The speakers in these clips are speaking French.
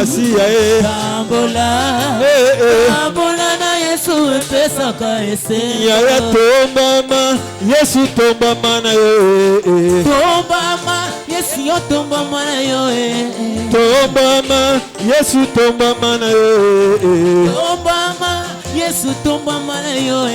Masia Tambola na Yesu pesaka ese Yaya tombama Yesu tombama na yo Tombama Yesu yo tombama na yo Tombama Yesu tombama na yo Tombama Yesu tombama na yo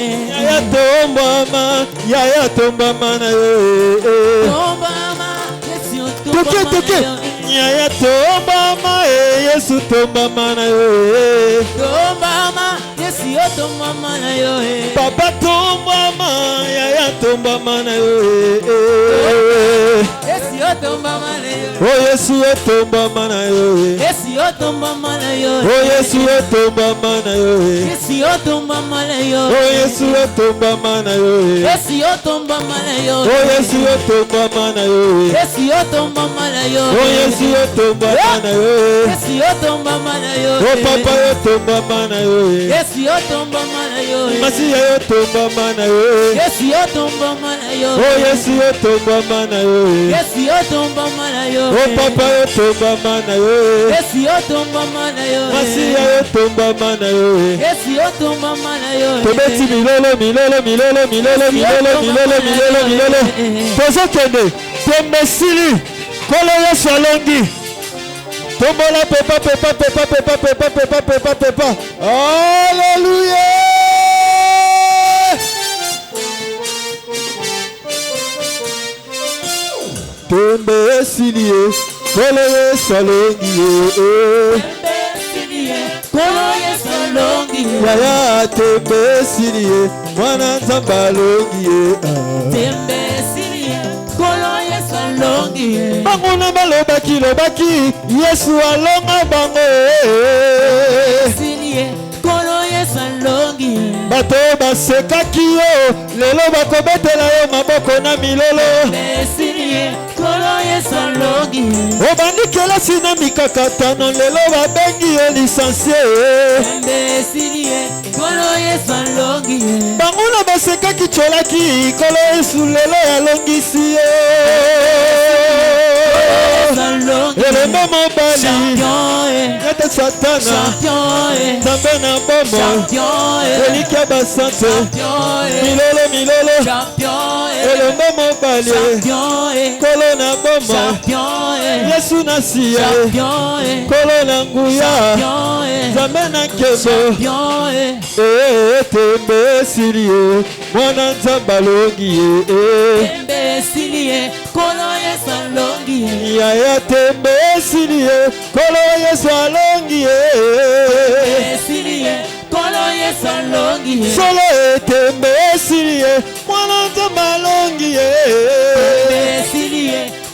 Yaya tombama na yo Tombama Yesu yo tombama na yo Yaya tombama Yesu tombama na yo Tombama Yesu yo tombama na yo Papa tombama Yaya tombama na yo Yesu yo tombama na yo Oh Yesu yo tombama na yo Yesu yo tombama na yo Oh Yesu yo tombama na yo Yesu yo tombama na yo Oh Yesu yo tombama na yo Yesu yo tombama na yo Oh Yesu yo tombama na yo Yesu yo tombama na yo Oh Yesu yo tombama na yo Yesu yo tombama na yo Oh Papa yo tombama na yo Yesu yo tombama na yo Masia yo tombama na yo Yesu yo tombama na yo Oh Yesu yo tombama na yo Yesu yo tombama na yo Oh Papa yo tombama na yo Yesu yo tombama na yo Masia yo tombama na yo Yesu yo tombama na yo Tobeti milolo Tozo kende Tembesili Kolo Yesu alongi Tombola pepa Alléluia Tembesili Kolo Yesu alongi Kolo Yesu alongi Yaya tembesili Mwana Nzambe alongi Tembesili Kolo Yesu alongi Bango na balobaki Yesu alonga bango Tembesili Kolo Yesu alongi Bato basekaki yo lelo bakobetela yo maboko na milolo Tembesili Kolo Yesu alongi obandikela sina mikakatano lelo babengi yo lisansie Tembesili Kolo Yesu alongi bango na basekaki tsolaki Kolo Yesu lelo yalongisi yo elembe mobali nyata satana Nzambe na bomo eliki ya basante milolo elembe mobali Kolo na bomo Yesu na siya Kolo na nguya Nzambe na nkembo tembesili ye mwana Nzambe alongi ye Kolo Yesu alongi Yaya tembesili ye Kolo Yesu alongi ye Kolo Yesu alongi Solo tembesili ye mwana Nzambe alongi ye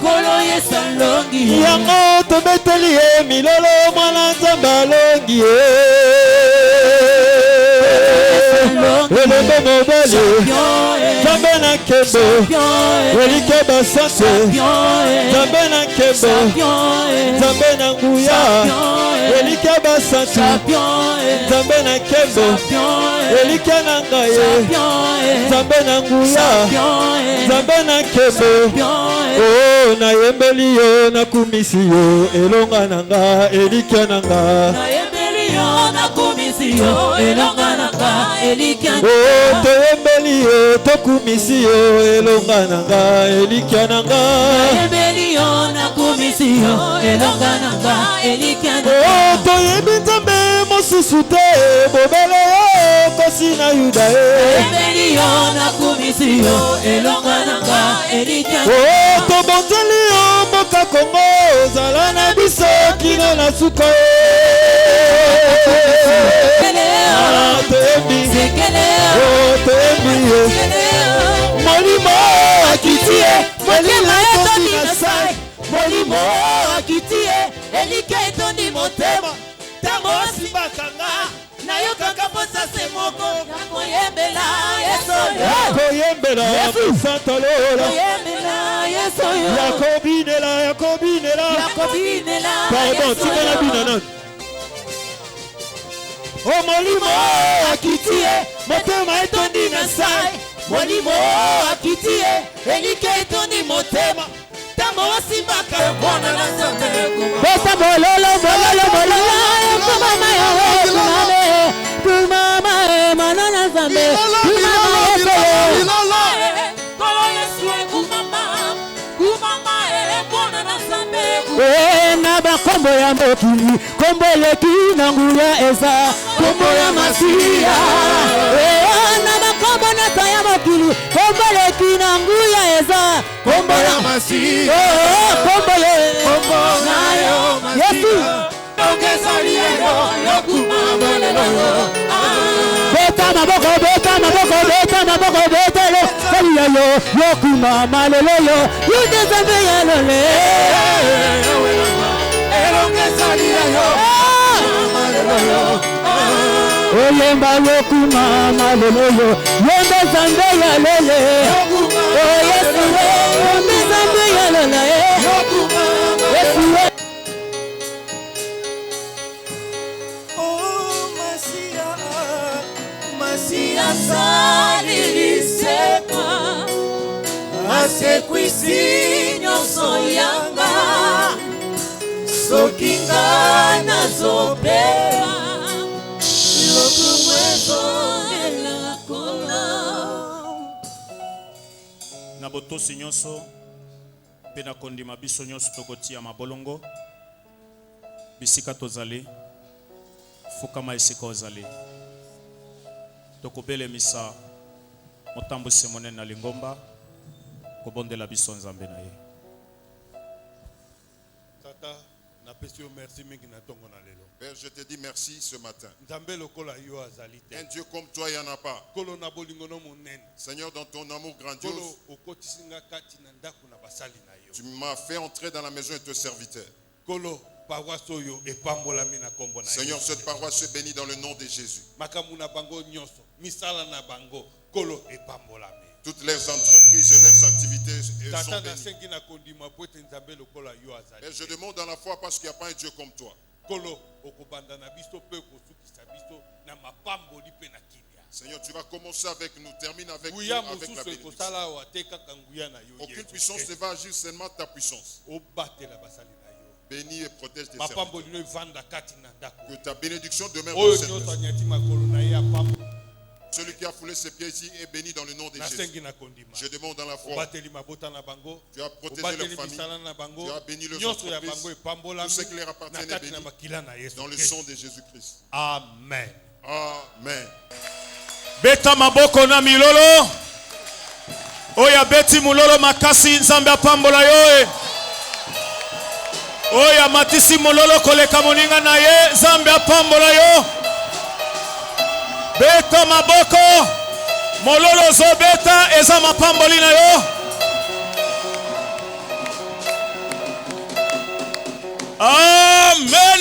Kolo Yesu alongi yango tobeteli ye milolo mwana Nzambe alongi ye elembe mobali Nzambe na nkembo elike basante Nzambe na nkembo Nzambe na nguya elike basante Nzambe na nkembo elike na ngaye Nzambe na nguya Nzambe na nkembo oh nayembeli yo nakumisi yo elonga na nga elike na nga oh toyembeli yo tokumisi yo elonga na nga elikya na nga oh toyebi Nzambe mosusu te bobele yo kosi na Yuda oh tobonzeli yo mboka Kongo ozala na biso kino na suka molimo akitie molimo akitie elike etondi motema tango osibakanga nayokaka posa se moko nakoyembela Yesu koyembela santalola yakobinela pardon tikala bina nani oh molimo akitie motema etondi na sai molimo akitie elike etondi motema tango osimbaka mwana na Nzambe pesa mololo na bakombo ya mokili kombo leki na nguya eza kombo ya Masia na bakombo na ya mokili kombo leki na nguya eza kombo ya Masia kombo na yo Yesu ongeza liyo yokuma lelo beta maboko beta maboko beta maboko beta lo kaliya yo yokuma malelo yo yudezambe ya lole ongeza liyo malelo yo oyemba yokuma malelo yo yudezambe ya lole oh Yesu yudezambe ya lole Yesu Saliliseka asekwisi nyonso yanga sokinga nazopela lokumwezo elakola na botosi nyonso pe na kondima biso nyonso tokotia mabolongo bisika tozali fukama esika ozali tokobele misa motambusi monene na lingomba kobondela biso nzambe na ye tata na pesi merci mingi na tongo na lelo Père, je te dis merci ce matin. nzambe lokola yo azali te Un Dieu comme toi, il n'y en a pas. kolo na bolingo no monene Seigneur, dans ton amour kolo grandiose, okotisinga kati na ndako na basali na yo tu m'as fait entrer dans la maison de tes serviteurs. kolo paroisse oyo epambolami na kombo na Seigneur, Yesu. cette paroisse est bénie dans le nom de Jésus. makambo na bango nyonso misala na bango kolo epambolami Toutes leurs entreprises et leurs activités sont tata bénies. nasengi na kondima po ete nzambe lokola yo azali Et je demande dans la foi parce qu'il n'y a pas un Dieu comme toi. kolo okobanda na biso mpe okosukisa biso na mapamboli mpe na kimia Seigneur, tu vas commencer avec nous, termine avec nous, nguya avec la mosusu bénédiction. ekosala awa te kaka nguya na yo Aucune Yesu. puissance ne va agir, seulement ta puissance. obatela basali na yo Bénis et protège tes serviteurs. mapamboli no evanda kati na ndako Que ta bénédiction demeure oyo dans cette nyonso maison. anyati makolo na ye apambo Celui qui a foulé ses pieds ici est béni dans le nom de Jésus. nasengi na kondima Je demande dans la foi. obateli mabota na bango Tu as protégé obateli leur famille. misala na bango Tu as béni leurs nyonso ya entreprises. bango epambolami Tout ce qui leur appartient na est kati na béni. makila na yesu Dans le Christ. sang de Jésus-Christ. amen Amen. beta maboko na milolo oya beti mulolo makasi nzambe apambola yo oya matisi mulolo koleka moninga na ye nzambe apambola yo beta maboko mololo zobeta eza mapamboli na yo amen.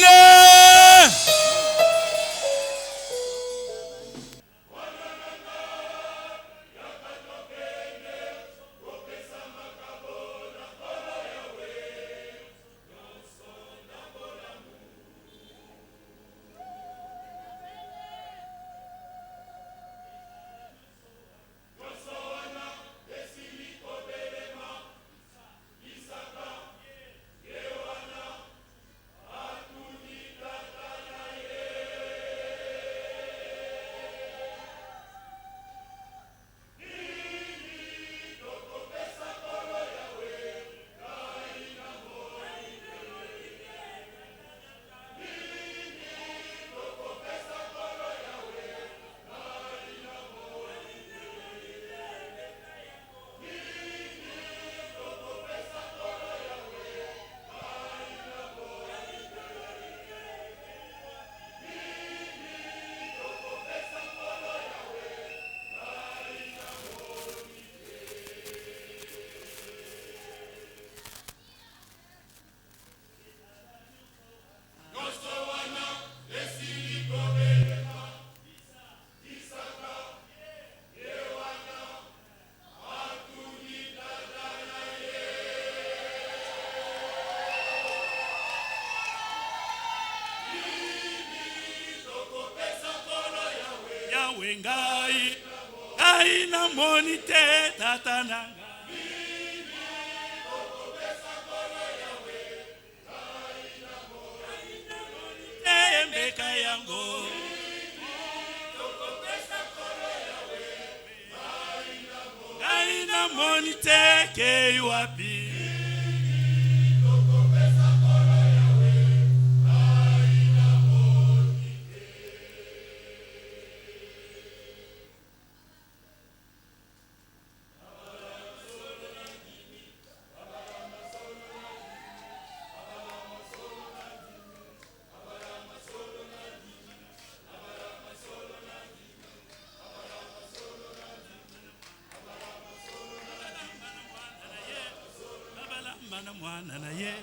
ngai ngai na moni te tata nanga embeka yango ngai na moni te ke wapi na mwana na ye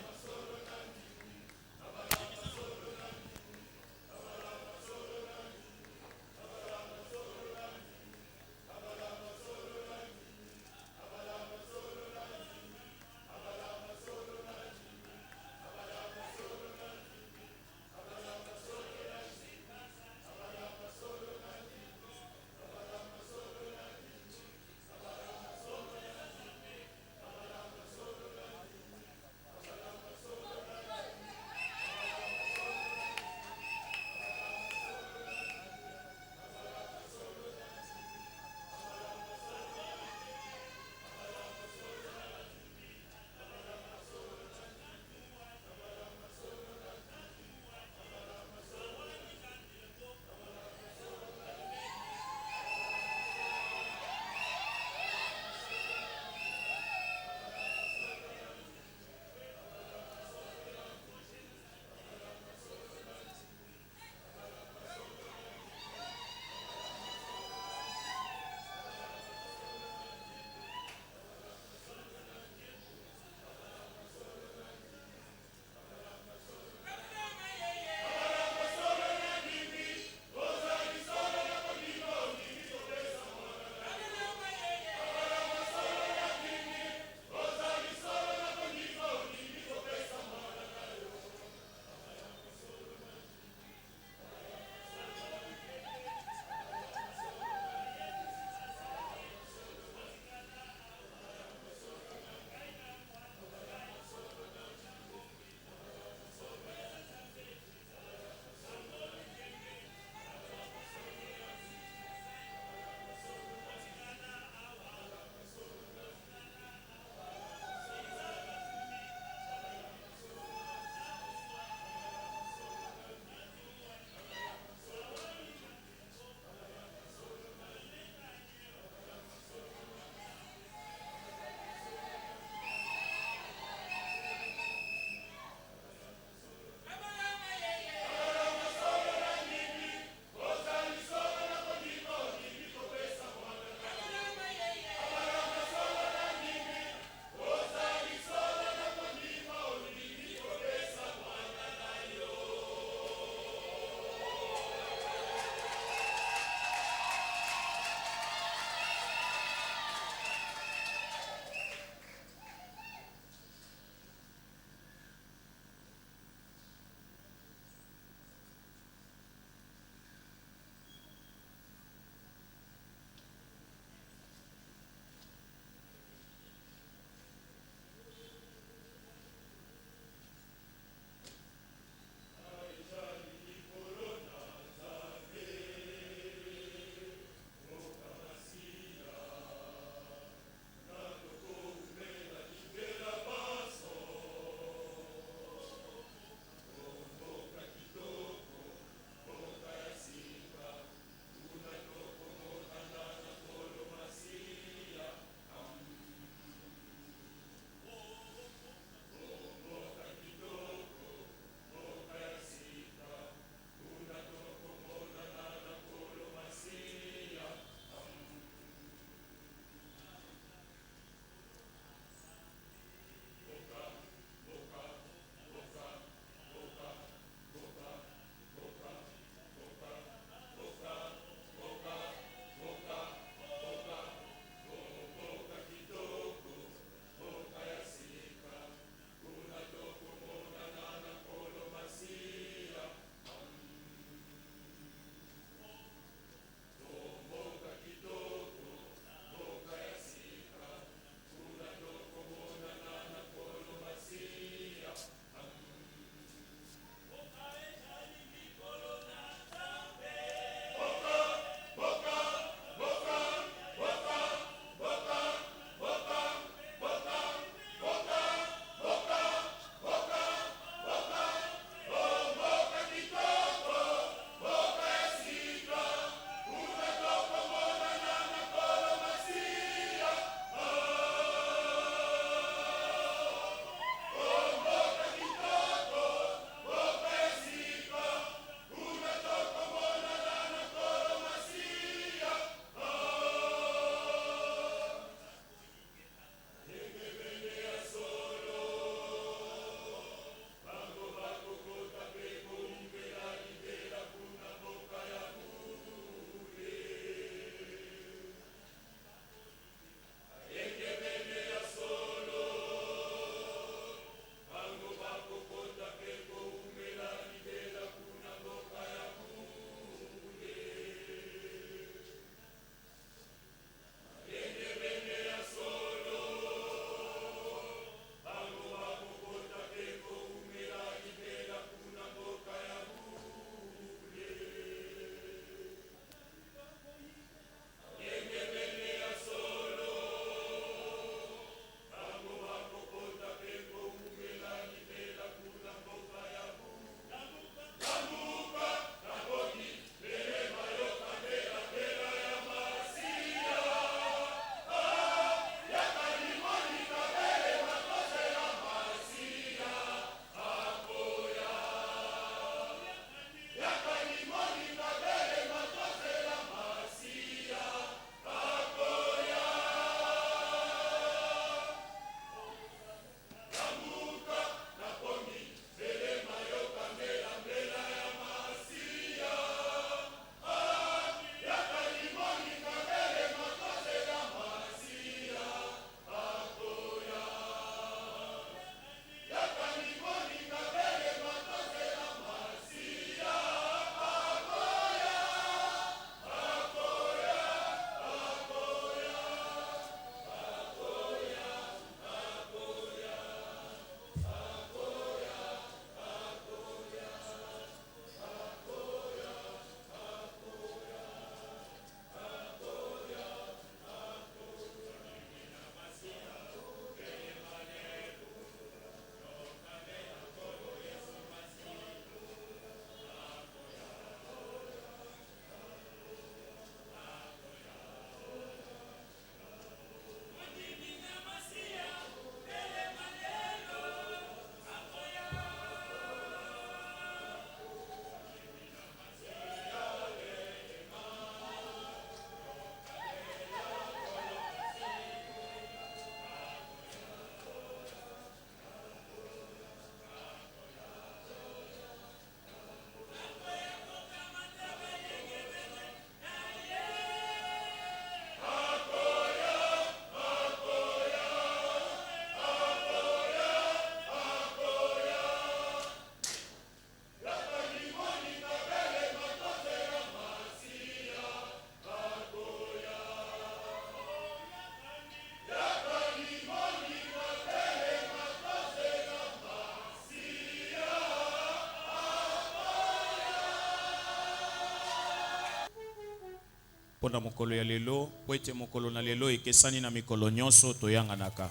pona mokolo ya lelo po ete mokolo na lelo ekesani na mikolo nyonso toyanganaka.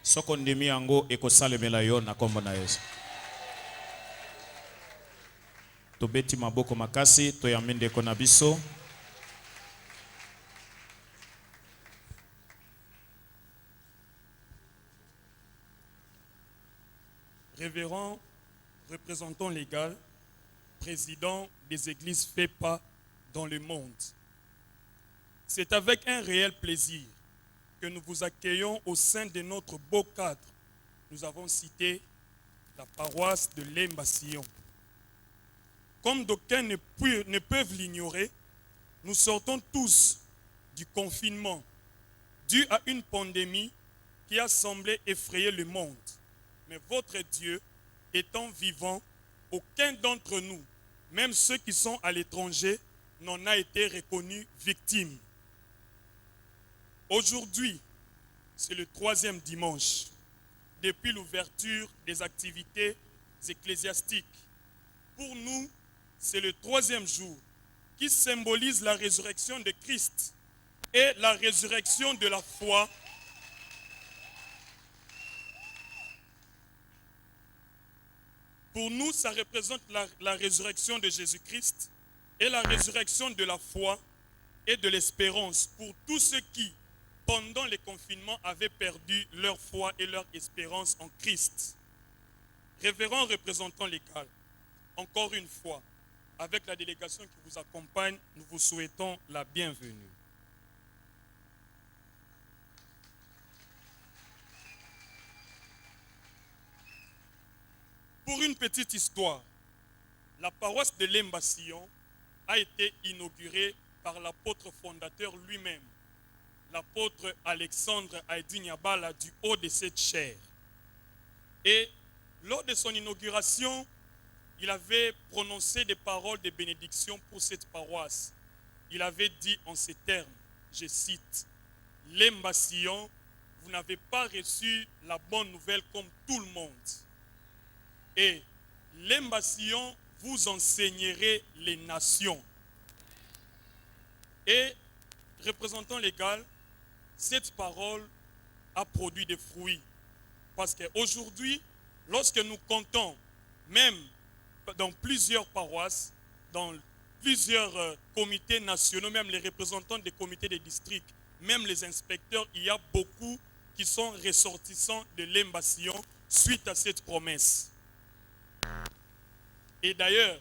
Soko ndimi yango ekosalemela yo na kombo na Yesu. Tobeti maboko makasi toyambi ndeko na biso. Révérend représentant légal, président des églises FEPA dans le monde. C'est avec un réel plaisir que nous vous accueillons au sein de notre beau cadre. Nous avons cité la paroisse de Lemba-Sion. Comme d'aucuns ne peuvent l'ignorer, nous sortons tous du confinement dû à une pandémie qui a semblé effrayer le monde. Mais votre Dieu étant vivant, aucun d'entre nous, même ceux qui sont à l'étranger, n'en a été reconnu victime. Aujourd'hui, c'est le 3e dimanche depuis l'ouverture des activités ecclésiastiques. Pour nous, c'est le 3e jour qui symbolise la résurrection de Christ et la résurrection de la foi. Pour nous, ça représente la résurrection de Jésus-Christ et la résurrection de la foi et de l'espérance pour tous ceux qui, pendant les confinements, avaient perdu leur foi et leur espérance en Christ. Révérend représentant légal, encore une fois, avec la délégation qui vous accompagne, nous vous souhaitons la bienvenue. Pour une petite histoire, la paroisse de Lemba-Sion a été inaugurée par l'apôtre fondateur lui-même, l'apôtre Alexandre Aïdi-Niabala du haut de cette chaire. Et lors de son inauguration, il avait prononcé des paroles de bénédiction pour cette paroisse. Il avait dit en ces termes, je cite, « Lemba-Sion, vous n'avez pas reçu la bonne nouvelle comme tout le monde. Et Lemba-Sion, vous enseignerez les nations. » Et, représentant légal, cette parole a produit des fruits. Parce qu'aujourd'hui, lorsque nous comptons, même dans plusieurs paroisses, dans plusieurs comités nationaux, même les représentants des comités des districts, même les inspecteurs, il y a beaucoup qui sont ressortissants de Lemba-Sion suite à cette promesse. Et d'ailleurs,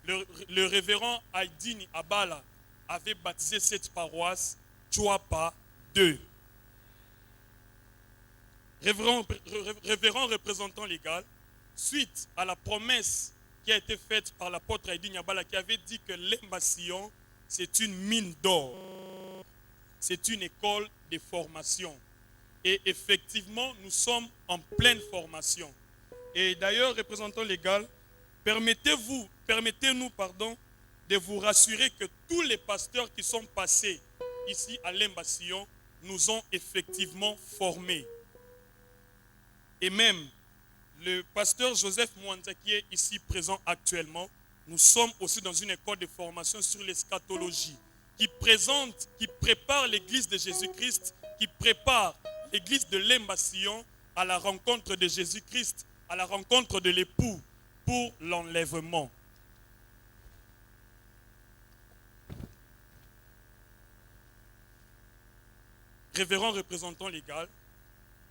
le révérend Aïdini Abala avait baptisé cette paroisse Tchouapa II. Révérend représentant légal, suite à la promesse qui a été faite par l'apôtre Aïdini Abala qui avait dit que Lemba-Sion, c'est une mine d'or. C'est une école de formation. Et effectivement, nous sommes en pleine formation. Et d'ailleurs, représentant légal, permettez-nous, de vous rassurer que tous les pasteurs qui sont passés ici à Lemba-Sion nous ont effectivement formés. Et même le pasteur Joseph Mwanza qui est ici présent actuellement, nous sommes aussi dans une école de formation sur l'eschatologie qui prépare l'église de Jésus-Christ, qui prépare l'église de Lemba-Sion à la rencontre de Jésus-Christ, à la rencontre de l'époux pour l'enlèvement. Révérend représentant légal,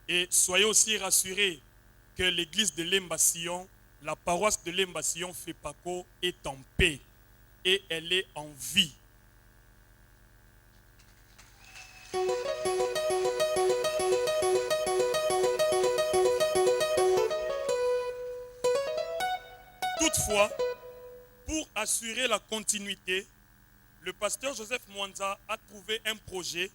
et soyez aussi rassurés que l'église de Lemba-Sion, la paroisse de Lemba-Sion FEPACO est en paix et elle est en vie. Toutefois, pour assurer la continuité, le pasteur Joseph Mwanza a trouvé un projet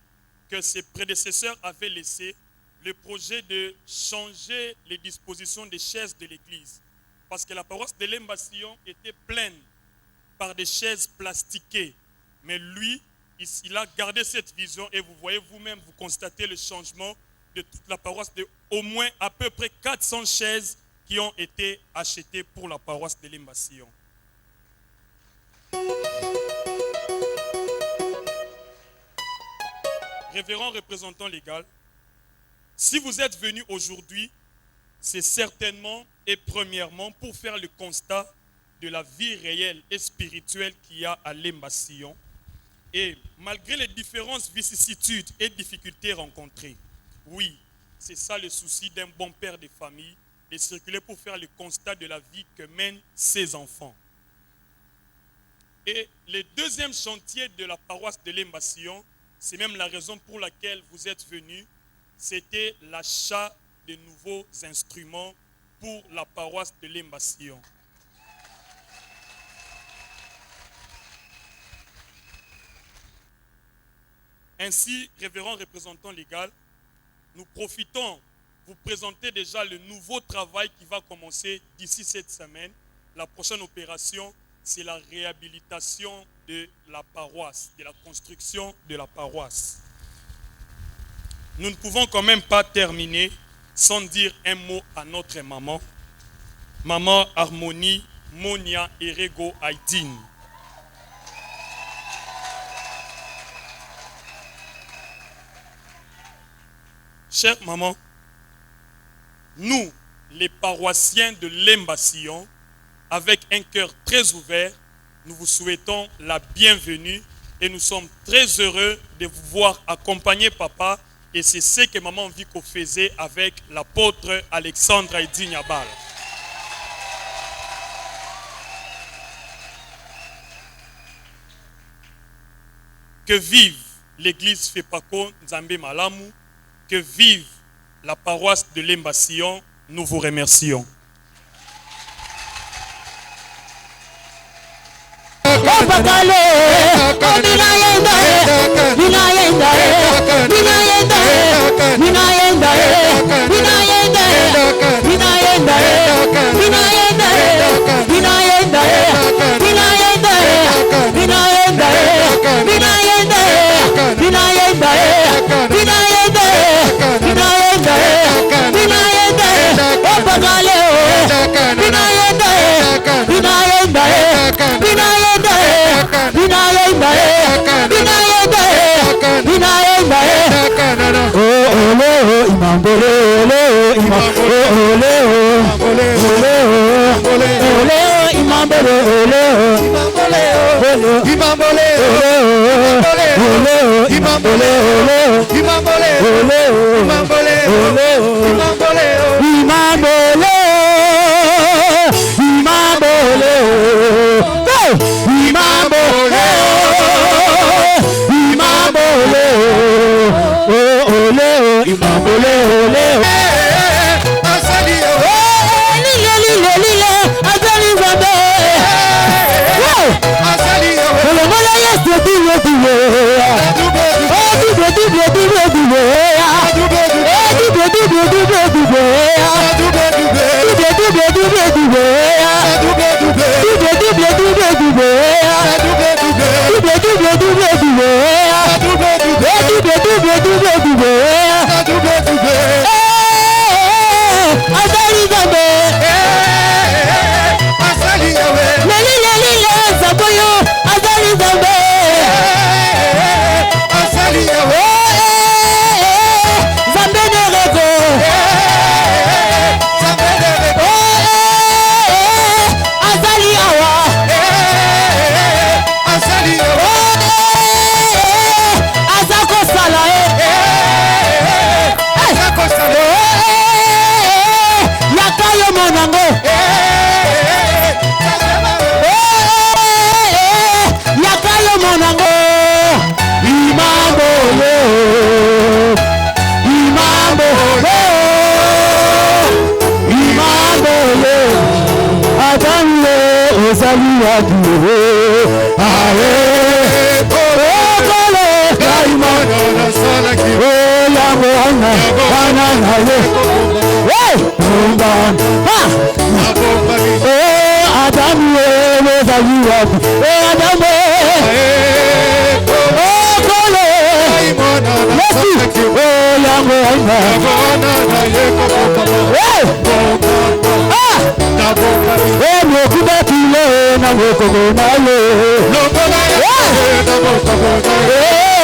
que ses prédécesseurs avaient laissé, le projet de changer les dispositions des chaises de l'église. Parce que la paroisse de Lemba-Sion était pleine par des chaises plastiquées. Mais lui, il a gardé cette vision et vous voyez vous-même, vous constatez le changement de toute la paroisse de au moins à peu près 400 chaises qui ont été achetées pour la paroisse de Lemba-Sion. révérend représentant légal, si vous êtes venu aujourd'hui, c'est certainement et premièrement pour faire le constat de la vie réelle et spirituelle qu'il y a à Lemba-Sion. Et malgré les différentes vicissitudes et difficultés rencontrées, oui, c'est ça le souci d'un bon père de famille, de circuler pour faire le constat de la vie que mènent ses enfants. Et le deuxième chantier de la paroisse de Lemba-Sion, c'est même la raison pour laquelle vous êtes venus, c'était l'achat de nouveaux instruments pour la paroisse de Lemba-Sion. Ainsi, révérend représentant légal, nous profitons, vous présenter déjà le nouveau travail qui va commencer d'ici cette semaine. La prochaine opération, c'est la réhabilitation de la paroisse, de la construction de la paroisse. Nous ne pouvons quand même pas terminer sans dire un mot à notre maman, Maman Harmonie Monia Erego Aïdine. Chère maman, nous, les paroissiens de Lemba-Sion, avec un cœur très ouvert, nous vous souhaitons la bienvenue et nous sommes très heureux de vous voir accompagner papa. Et c'est ce que maman Viko faisait avec l'apôtre Alexandre Aïdi Nyabal. Que vive l'église Fepako Nzambe Malamu, que vive la paroisse de Lemba-Sion, nous vous remercions.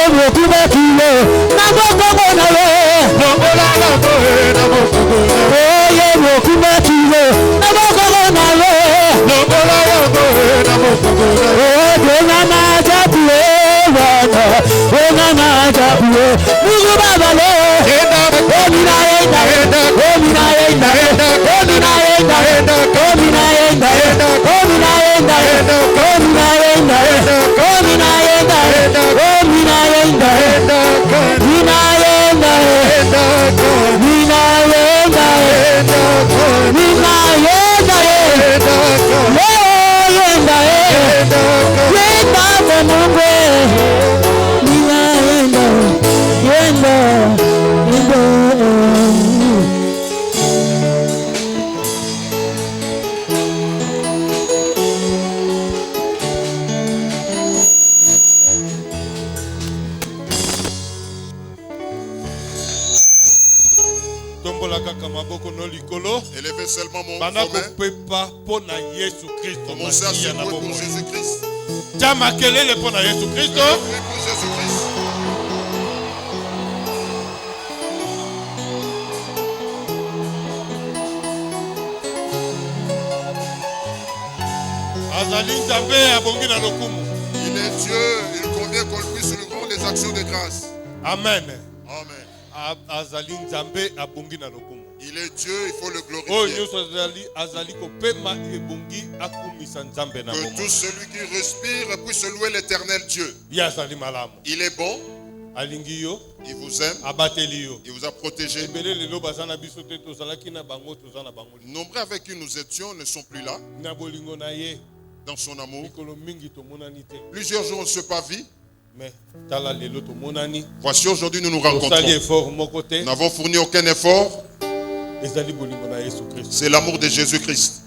Yebokubakile Naboko nawe Longola nawe Naboko nawe Yebokubakile Naboko nawe Longola nawe Naboko nawe Dona majabule wana Dona majabule Mungu baba le Omina enda Omina enda Omina enda Omina enda Omina enda Omina enda Omina enda Omina enda Mina enda Mina enda Mina enda Leo enda Yenda Mungu Mina enda Yenda Yenda Élevez seulement mon Bana main. kopepa pona Yesu Kristo. Commencez à secouer pour Jésus-Christ. Jama kelele pona Yesu Kristo. Priez pour Jésus-Christ. Azali Nzambe abongi na lokumu. Il est Dieu, il convient qu'on puisse lui rendre des actions de grâce. Amen. Amen. Azali Nzambe abongi na lokumu. Il est Dieu, il faut le Oh glorifier. nyonso azali kopema ebongi akumisa Nzambe na Que bomoi. tout celui qui respire puisse louer l'éternel Dieu. Ye azali malamu. Il est bon, Alingi yo, il vous aime, abateli yo. il vous a protégé. Ebele lelo baza na biso te tozalaki na bango toza na bango. Nombreux avec qui nous étions ne sont plus là Na bolingo na ye. dans son amour. Mikolo mingi tomonani te. Plusieurs jours on ne se pas vu. Mais tala lelo tomonani. Voici aujourd'hui nous nous Tosali rencontrons. effort moko te. Nous n'avons fourni aucun effort. Ezali bolingo na Yesu Kristo. C'est l'amour de Jésus-Christ.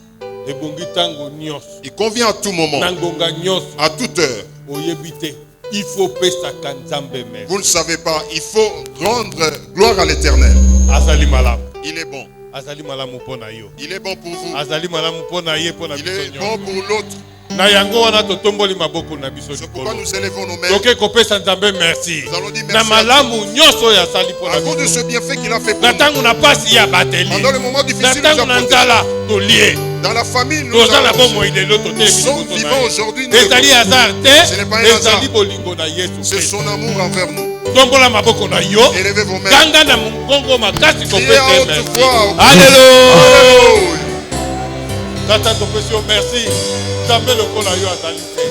Ebongi tango nyos. Il convient à tout moment, Nangonga nyos. à toute heure. Oyebi te. Il faut pesaka Nzambe mer. Vous ne savez pas, il faut rendre gloire à l'éternel. Azali malamu. Il est bon. Azali malamu pona yo. Il est bon pour vous. Azali malamu pona ye pona Il biso est nyos. bon pour l'autre. Na yango wana totomboli maboko na biso C'est pourquoi likolo. nous élevons nos mains. Toke kopesa Nzambe merci. Nous allons dire Na merci malamu nyonso oyo asali pona à cause de biso. ce bienfait qu'il a fait pour Na nous. tango na pasi ya bateli. Pendant le moment difficile, Na nous tango avons na protégé. nzala tolie. Dans la famille, nous Toza na avons. bomoi lelo Nous totelemi sommes liboso na vivants ye. aujourd'hui. nous Ezali écoutons. hasard Ce n'est te. pas un hasard. Ezali bolingo na Yesu C'est Kristo. son amour envers nous. Tombola maboko na yo. Élevez vos mains. Ganga na mongongo makasi Criez à kopesa haute merci. voix. Alléluia. Alléluia. Tata topesi yo merci. Nzambe lokola yo azali te.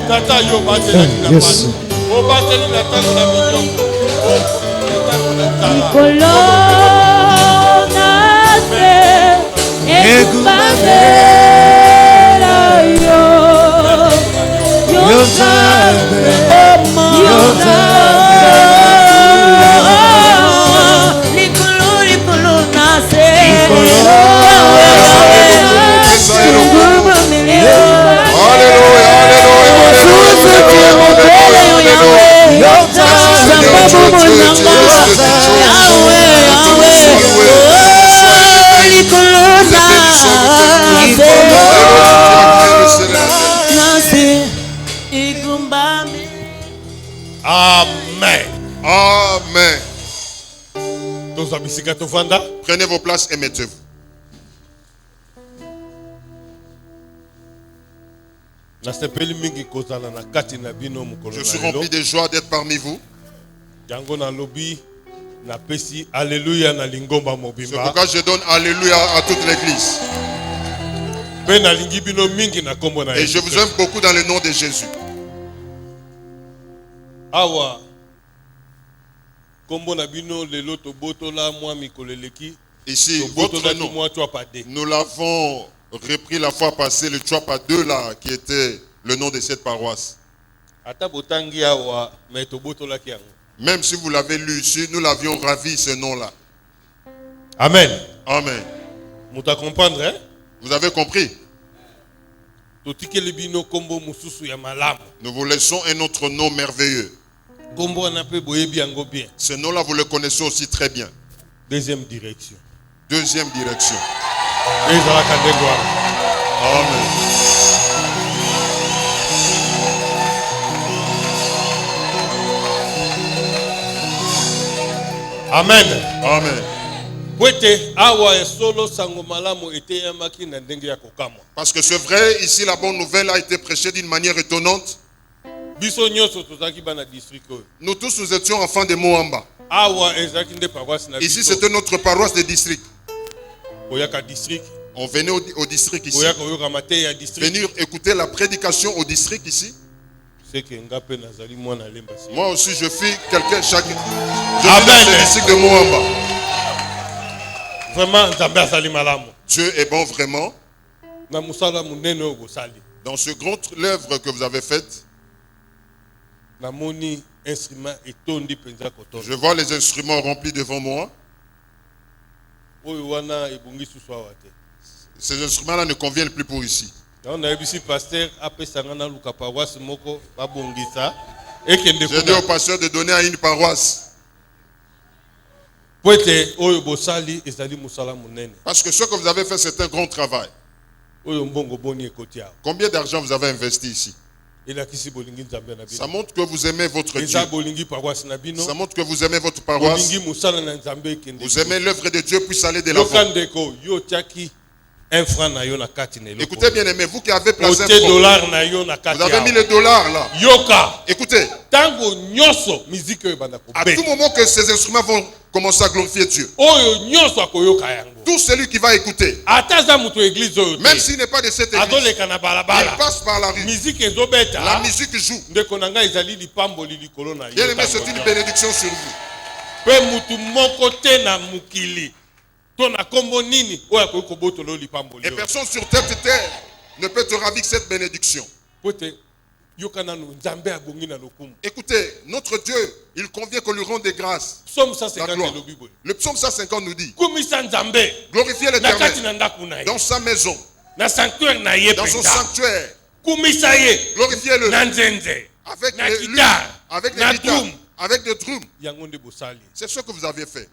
Tata yo batelaki na pasi. Obateli na tango na minyoko. Na tango na nzala. Colonna se Ekubabela yo Yo Nzambe Yo Nzambe Likulu na se Alléluia, Amen. Amen. Toza bisika tovanda. Prenez vos places et mettez-vous. Nasepeli mingi kozala na kati na bino mokolo Je suis na lelo. rempli de joie d'être parmi vous. Yango na lobi na pesi alléluia na lingomba C'est mobimba. pourquoi je donne Alléluia à toute l'église. Pe na lingi bino mingi na kombo na Et je Yesu vous Kristo. aime beaucoup dans le nom de Jésus. Awa kombo na bino lelo tobotola mwa mikolo eleki. Ici, Tobotola votre ti nom, mwa twapade. nous l'avons repris la fois passée, le Chouapa 2 là, qui était le nom de cette paroisse. Ata botangi awa me tobotolaki yango. Même si vous l'avez lu ici, nous l'avions ravi ce nom-là. Amen. Amen. Muta comprendre hein? Vous avez compris? Totikeli bino kombo mususu ya malamu. Nous vous laissons un autre nom merveilleux. Kombo na pe boyebi yango bien. Ce nom-là, vous le connaissez aussi très bien. Deuxième direction. Deuxième direction. Ezalaka nde gloire. Amen. Amen. Amen. Wete awa ya solo sango malamu ete yamaki na ndenge ya kokamwa. Parce que c'est vrai, ici la bonne nouvelle a été prêchée d'une manière étonnante. Biso nyonso tozaki bana district oyo. Nous tous nous étions enfants de Moamba. Awa ezaki nde paroisse na Ici biso. c'était notre paroisse de district. Oyaka district. On venait au district ici. Oyaka oyoka mate ya district. Venir écouter la prédication au district ici. C'est que ngape nazali mwana lemba si. Moi aussi je suis quelqu'un chaque. Je Amen. viens de ce district de Moamba. Vraiment nzambe azali malamu. Dieu est bon vraiment. Na musala munene oyo sali. Dans ce grand œuvre que vous avez faite, Na moni instrument etondi penza kotondo. je vois les instruments remplis devant moi. Oyo wana ebungi susu awa te. Ces instruments-là ne conviennent plus pour ici. On a ici pasteur apesanga na luka paroisse moko babongisa ekende J'ai dit au pasteur de donner à une paroisse. Poete oyo bosali ezali musala munene. Parce que ce que vous avez fait, c'est un grand travail. Oyo mbongo boni ekoti awa. Combien d'argent vous avez investi ici? Elakisi bolingi nzambe na Ça bino. montre que vous aimez votre Dieu. Eza bolingi paroisse na bino. Ça montre que vous aimez votre paroisse. Bolingi musala na nzambe ekende. Vous aimez l'œuvre de Dieu puisse aller de l'avant. Yokandeko yo tiaki 1 franc na yo na kati na eloko. Écoutez bien aimé, vous qui avez placé un Ote franc, dollar na yo na kati. vous avez mis les dollars là. Yoka. Écoutez, Tango nyonso miziki oyo banda à tout kobeta. moment que ces instruments vont commencer à glorifier Dieu, Oyo nyonso akoyoka yango. tout celui qui va écouter, Ata za mutu église oyo te. même s'il n'est pas de cette église, Azoleka na il balabala. passe par la rue. Miziki ezobeta. La musique joue. Ndeko na ngai ezali lipamboli likolo na yo. Bien aimé, c'est une bénédiction sur vous. Pe mutu moko te na mukili. To na kombo nini oyo akoki kobotolo lipamboli. Et personne sur terre ne peut te ravir cette bénédiction. Pote yokana no nzambe abongi na lokumu. Écoutez, notre Dieu, il convient qu'on lui rende des grâces. Psaume La 150 gloire. elobi boye. Le psaume 150 nous dit, Kumisa nzambe glorifiez na kati na l'Éternel ndako na ye. dans sa maison, Na sanctuaire na ye dans son penza. sanctuaire. Kumisa ye Glorifiez-le na nzenze. avec na les guitare, luttes, avec les na guitares, drum. avec des drums. Yango nde bosali. C'est ce que vous avez fait.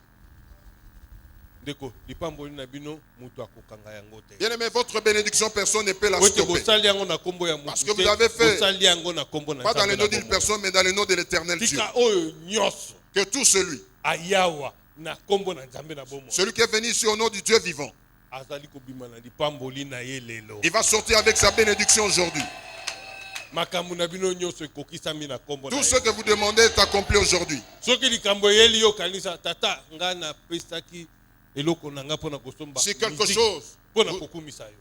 Ndeko lipamboli na bino mutu akokanga yango te. Bien aimé, votre bénédiction, personne ne peut la Ote stopper. bosali yango na kombo ya Parce mutu que te. vous avez fait, Bosali yango na kombo na pas dans le nzambe nom na d'une bomoi. personne, mais dans le nom de l'Éternel Dieu. Tika oyo nyonso Que tout celui, ayawa na kombo na nzambe na bomoi. celui qui est venu ici au nom du Dieu vivant, Azali kobima na lipamboli na ye lelo. il va sortir avec sa bénédiction aujourd'hui. Makambo na bino nyonso ekokisami na kombo na Tout ye. ce que vous demandez est accompli aujourd'hui. Soki likambo eyeli yo kanisa tata nga napesaki eloko na nga mpona kosomba Si quelque musique, chose, mpona kokumisa yo.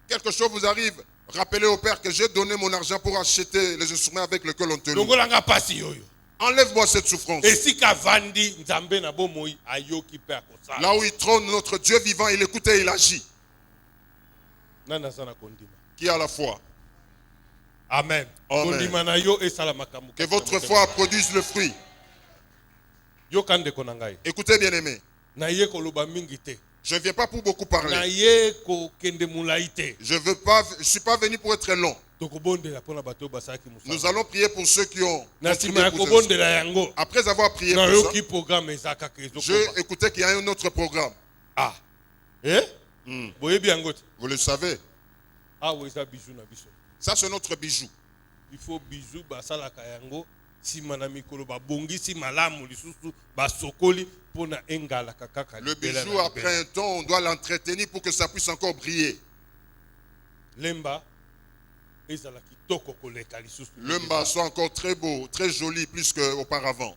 quelque chose vous arrive, rappelez au Père que j'ai donné mon argent pour acheter les instruments avec lesquels on te loue. longola nga pasi oyo. Enlève-moi cette souffrance. Esika vandi nzambe na bomoi ayoki mpe akosala. Là où il trône notre Dieu vivant, il écoute et il agit. Nani aza na kondima. Qui a la foi. Amen. Amen. Kondima na yo esala makambo. Que votre foi produise le fruit. yoka ndeko na ngai. Écoutez bien aimé, Na ye koloba mingi te. je ne viens pas pour beaucoup Na parler. ye kokende mulai te. Je ne suis pas venu pour être long. Tokobondela mpona bato oyo basalaki Nous mosala. allons prier pour ceux qui ont Na contribué nsima ya pour ça. kobondela yango. Après avoir prié pour ça, nayoki programme eza kaka je ezokoma. écoutais qu'il y a un autre programme. Ah. Eh? Boyebi yango te. Vous le savez. Awa eza bijou na biso. Ça, c'est notre bijou. Il faut bijou basalaka yango nsima na mikolo babongisi malamu lisusu basokoli mpona engalaka kaka Le libela bijou, na après libela. un temps, on doit l'entretenir pour que ça puisse encore briller. Lemba ezala kitoko koleka lisusu. L'emba soit encore très beau, très joli, plus qu'auparavant.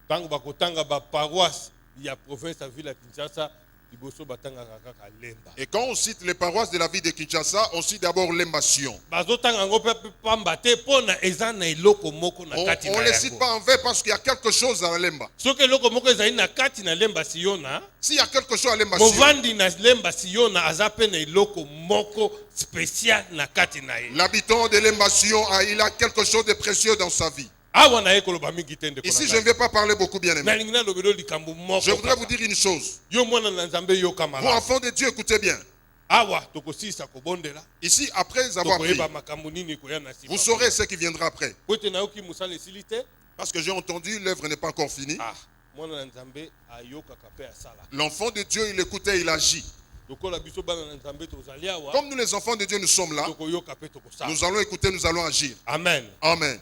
Tango bakotanga ba paroisse ya province ya ville ya Kinshasa liboso batangaka kaka lemba. Et quand on cite les paroisses de la ville de Kinshasa, on cite d'abord l'Embation. Bazotanga yango mpe pamba te mpona eza na eloko moko na On kati ne na les cite yango. pas en vain parce qu'il y a quelque chose à l'Emba. Soki eloko moko ezali na kati na lemba siyona, S'il y a quelque chose à l'Embation, movandi na lemba siyona aza mpe na eloko moko spécial na kati na ye. l'habitant de l'Embation, il a quelque chose de précieux dans sa vie. Awa na ye koloba mingi te ndeko Ici, na je ne ngai. vais pas parler beaucoup, bien aimé. Nalingi nalobela likambo moko. Je voudrais vous kaka. dire une chose. Yo mwana na nzambe yoka Vous, malamu. enfants de Dieu, écoutez bien. Awa tokosilisa kobondela. Ici, après avoir prié, Tokoyeba makambo nini koya na sima. vous saurez ce qui viendra après. Po ete nayoki mosala esili te. Parce que j'ai entendu, l'œuvre n'est pas encore finie. Ah, mwana na nzambe ayokaka mpe asala. L'enfant de Dieu, il écoutait, il agit. Lokola biso bana na nzambe tozali awa. Comme nous, les enfants de Dieu, nous sommes là. Tokoyoka mpe tokosala. Nous allons écouter, nous allons agir. Amen. Amen.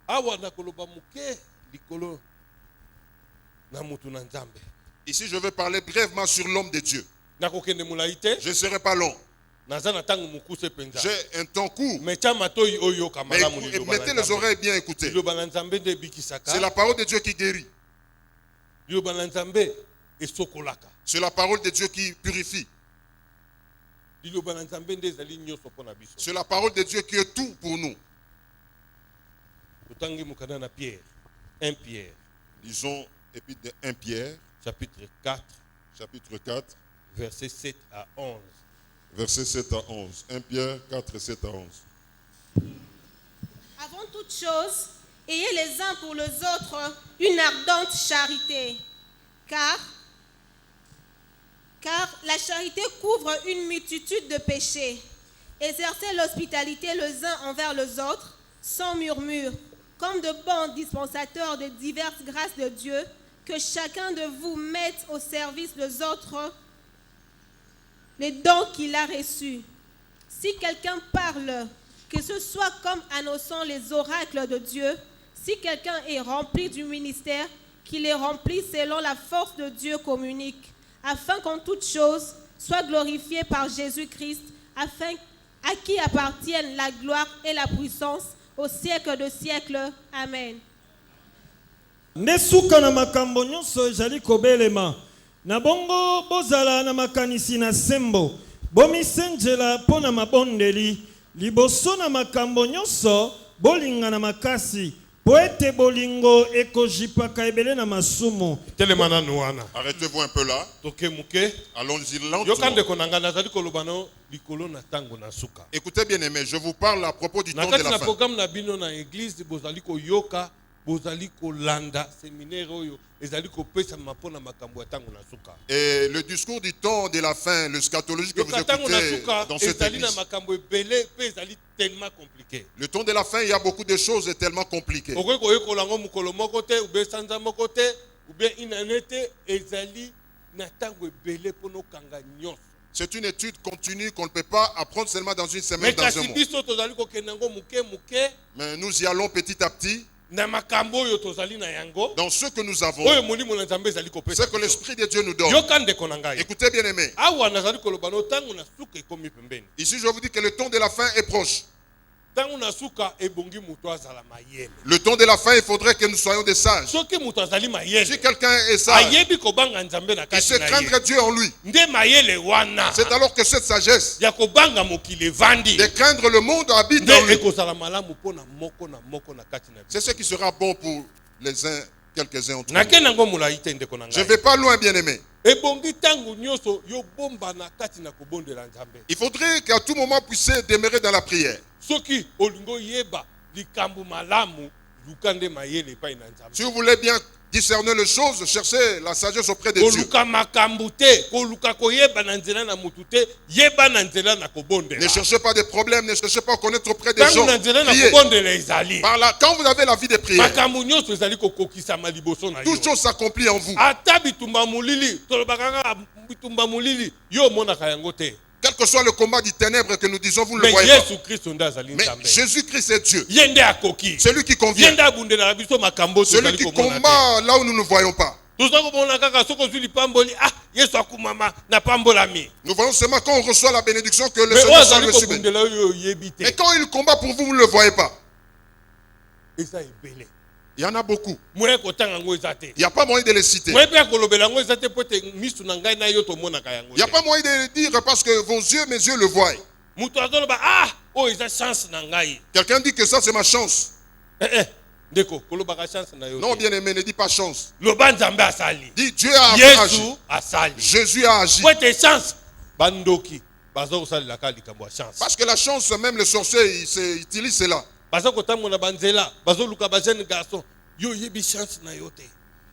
Awa na koloba muke likolo na mutu na Nzambe. Ici, je vais parler brièvement sur l'homme de Dieu. Nakokende mulaite. Je ne serai pas long. Nazana tangu mukuse penza. J'ai un temps court. Mais mettez les oreilles bien écoutées. C'est la parole de Dieu qui guérit. C'est la parole de Dieu qui purifie. C'est la parole de Dieu qui est tout pour nous. 1 Pierre. Lisons épître de 1 Pierre, Chapitre 4. Versets 7 à 11. 1 Pierre 4, 7 à 11. Avant toute chose, ayez les uns pour les autres une ardente charité, car la charité couvre une multitude de péchés. Exercez l'hospitalité les uns envers les autres, sans murmure, comme de bons dispensateurs de diverses grâces de Dieu, que chacun de vous mette au service des autres les dons qu'il a reçus. Si quelqu'un parle, que ce soit comme annonçant les oracles de Dieu. Si quelqu'un est rempli du ministère, qu'il est rempli selon la force de Dieu communique, afin qu'en toute chose soit glorifié par Jésus-Christ, afin à qui appartiennent la gloire et la puissance au siècle de siècles. Amen. Nesuka na makambo nyonso ezali kobelema. Na bongo bozala na makanisi na sembo. Bomisenjela pona mabondeli. Liboso na makambo nyonso bolinga na makasi. Poete bolingo ekojipaka ebele na masumu. Telemana nuana. Arrêtez-vous un peu là. Allons-y lentement. Écoutez bien aimé, je vous parle à propos du temps de la fin. Programme na bino na église bozaliko yoka. Et le discours du temps de la fin, le scatologie que vous écoutez dans cette église. Le temps de la fin, il y a beaucoup de choses tellement compliquées. C'est une étude continue qu'on ne peut pas apprendre seulement dans une semaine, dans un mois. Mais nous y allons petit à petit. Dans ce que nous avons, ce que l'Esprit de Dieu nous donne. Écoutez bien aimé. Ici je vous dis que le temps de la fin est proche. Le temps de la fin, il faudrait que nous soyons des sages. Si quelqu'un est sage, il sait craindre Dieu en lui. C'est alors que cette sagesse de craindre le monde habite en lui. C'est ce qui sera bon pour les uns, quelques-uns entre nous. Je ne vais pas loin, bien aimé. Il faudrait qu'à tout moment puissiez demeurer dans la prière. Si vous voulez bien discerner les choses, cherchez la sagesse auprès de Dieu. Ne cherchez pas de problèmes, ne cherchez pas à connaître auprès des gens. Priez. Par là, quand vous avez la vie de prière, toute chose s'accomplit en vous. Quel que soit le combat du ténèbre que nous disons, vous ne le voyez pas. Mais Jésus-Christ est Dieu. Celui qui convient. Celui qui combat là où nous ne voyons pas. Nous voyons seulement quand on reçoit la bénédiction que le Seigneur s'en reçu. Mais quand il combat pour vous, vous ne le voyez pas. Il y en a beaucoup. Il n'y a pas moyen de les citer. Il n'y a pas moyen de les dire parce que vos yeux, mes yeux le voient. Quelqu'un dit que ça c'est ma chance. Non, bien aimé, ne dis pas chance. Dis Dieu a agi. Jésus a agi. Parce que la chance, même les sorciers ils utilisent cela.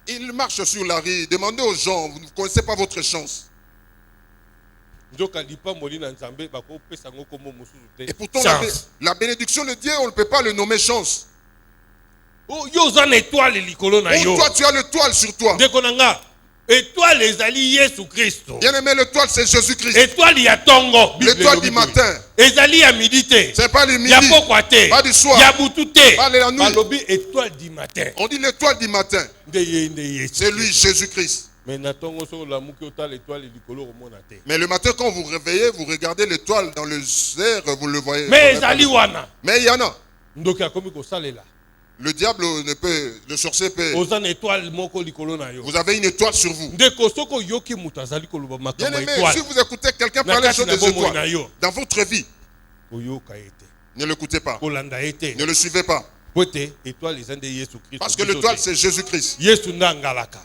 Il marche sur la rue. Demandez aux gens, vous ne connaissez pas votre chance. Et pourtant, la bénédiction de Dieu, on ne peut pas le nommer chance. Toi, tu as l'étoile sur toi. Étoile les alliés Jésus Christ. Bien-aimé, l'étoile c'est Jésus-Christ. Étoile ya tongo. L'étoile du matin. Ezali ya midité. C'est pas le midi. Ya pokwate. Pas du soir. Ya butute. Pas de la nuit. Balobi étoile du matin. On dit l'étoile du matin. C'est lui, Jésus-Christ. Mais le matin, quand vous réveillez, vous regardez l'étoile dans le ciel, vous le voyez. Mais il y en a. Le diable ne peut, le sorcier peut. Vous avez une étoile sur vous. Bien aimé, si vous écoutez quelqu'un parler des choses des étoiles dans votre vie, ne l'écoutez pas. Ne le suivez pas. Parce que l'étoile c'est Jésus-Christ.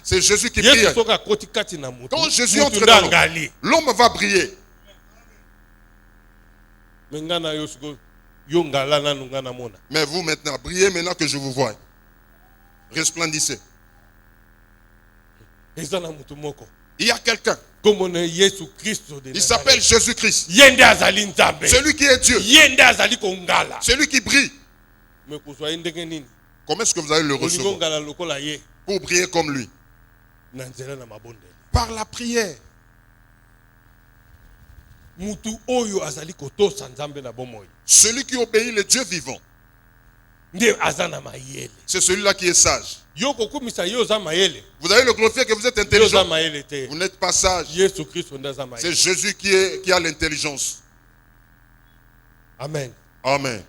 C'est Jésus qui brille. Quand Jésus entre dans l'homme va briller. Mais vous maintenant, brillez maintenant que je vous vois. Resplendissez. Il y a quelqu'un. Il s'appelle Jésus-Christ. Celui qui est Dieu. Celui qui brille. Comment est-ce que vous allez le recevoir? Pour briller comme lui. Par la prière. Celui qui obéit le Dieu vivant. C'est celui-là qui est sage. Vous allez le glorifier que vous êtes intelligent. Vous n'êtes pas sage. C'est Jésus qui a l'intelligence. Amen. Amen.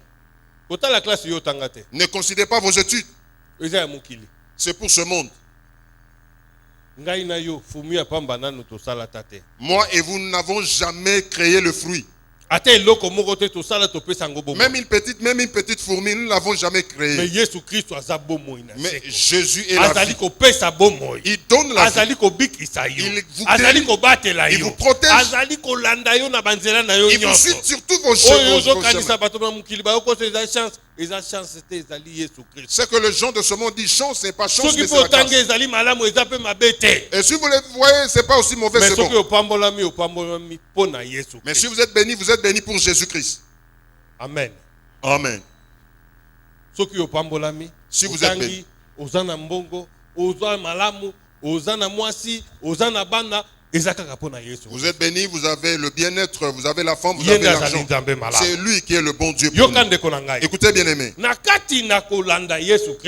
Ne considérez pas vos études. C'est pour ce monde. Moi et vous n'avons jamais créé le fruit. Même une petite fourmi, nous ne l'avons jamais créée. Mais Jésus est la vie. Il donne la vie. Il vous protège. Il vous suit sur tous vos chemins. C'est que le gens de ce monde dit chance, c'est pas chance, mais c'est la grâce. Et si vous le voyez, c'est pas aussi mauvais, c'est bon. Mais si vous êtes béni pour Jésus-Christ. Amen. Amen. Si vous êtes béni. Vous êtes béni, vous avez le bien-être, vous avez la forme, vous avez l'argent. C'est lui qui est le bon Dieu pour nous. Écoutez bien aimé.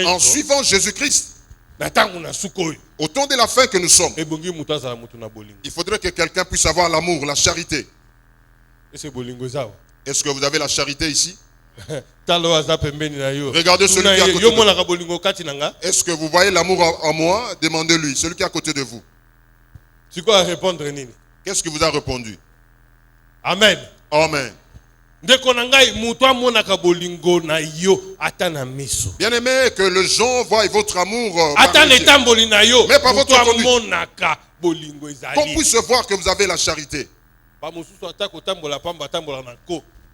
En suivant Jésus-Christ, au temps de la fin que nous sommes, il faudrait que quelqu'un puisse avoir l'amour, la charité. Est-ce que vous avez la charité ici? Regardez celui qui est à côté de vous. Est-ce que vous voyez l'amour en moi? Demandez-lui, celui qui est à côté de vous. Qu'est-ce qu'il vous a répondu? Amen. Amen. Bien aimé, que le gens voient votre amour, mais pas votre conduite. Qu'on puisse voir que vous avez la charité.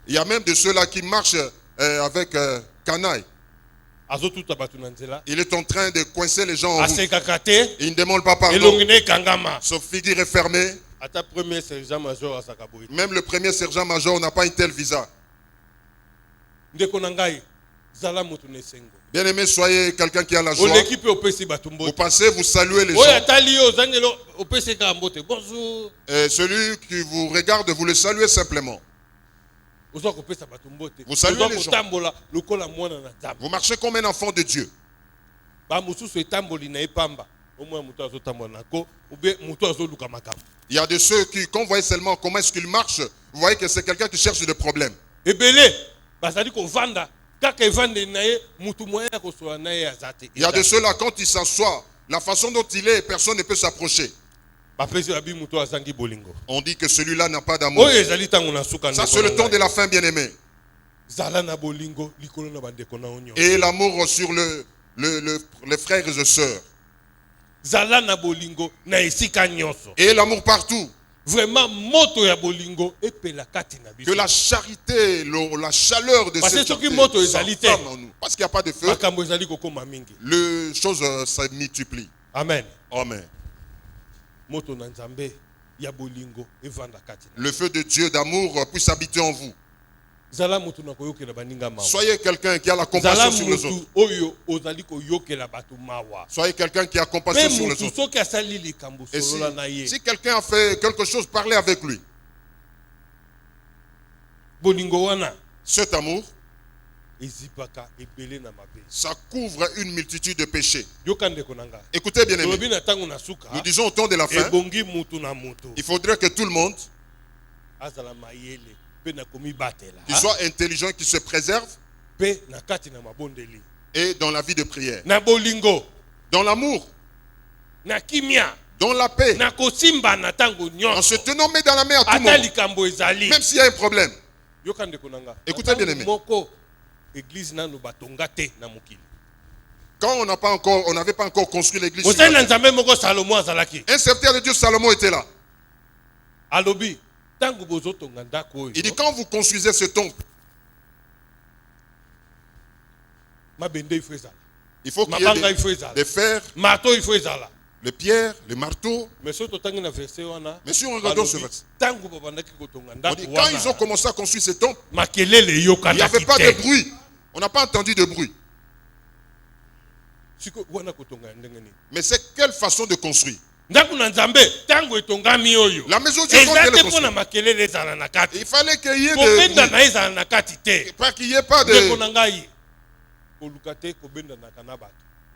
Il y a même de ceux-là qui marchent avec canaille. Il est en train de coincer les gens en route. Il ne demande pas pardon. Son figure est fermée. Même le premier sergent-major n'a pas un tel visa. Bien aimé, soyez quelqu'un qui a la joie. Vous passez, vous saluez les gens. Celui qui vous regarde, vous le saluez simplement. Vous saluez les gens. Vous marchez comme un enfant de Dieu. Il y a de ceux qui, quand vous voyez seulement comment est-ce qu'ils marchent, vous voyez que c'est quelqu'un qui cherche des problèmes. Il y a de ceux-là, quand ils s'assoient, la façon dont il est, personne ne peut s'approcher. On dit que celui-là n'a pas d'amour. Ça, c'est le temps de la fin, bien-aimé. Et l'amour sur les frères et sœurs. Et l'amour partout. Vraiment, que la charité, la chaleur de cette charité s'enflamme en nous. Parce qu'il n'y a pas de feu, les choses se multiplient. Amen. Amen. Le feu de Dieu d'amour puisse habiter en vous. Soyez quelqu'un qui a la compassion sur les autres. Soyez quelqu'un qui a compassion sur les autres. Et si quelqu'un a fait quelque chose, parlez avec lui. Cet amour, ça couvre une multitude de péchés. Écoutez bien aimé, nous disons au temps de la fin, il faudrait que tout le monde, qui soit intelligent, qui se préserve, et dans la vie de prière, dans l'amour, dans la paix, en se tenant main dans la main à tout le monde, même s'il y a un problème. Écoutez bien aimé, quand on n'avait pas encore construit l'église, un serviteur de Dieu Salomon était là. Il dit, quand vous construisez ce temple, il faut qu'il y ait des fers, les pierres, les marteaux. Mais si on regarde ce verset, on dit, quand ils ont commencé à construire ce temple, il n'y avait pas de bruit. On n'a pas entendu de bruit. Mais c'est quelle façon de construire? La maison de Dieu, il fallait qu'il y ait de bruit. Pas qu'il n'y ait pas de...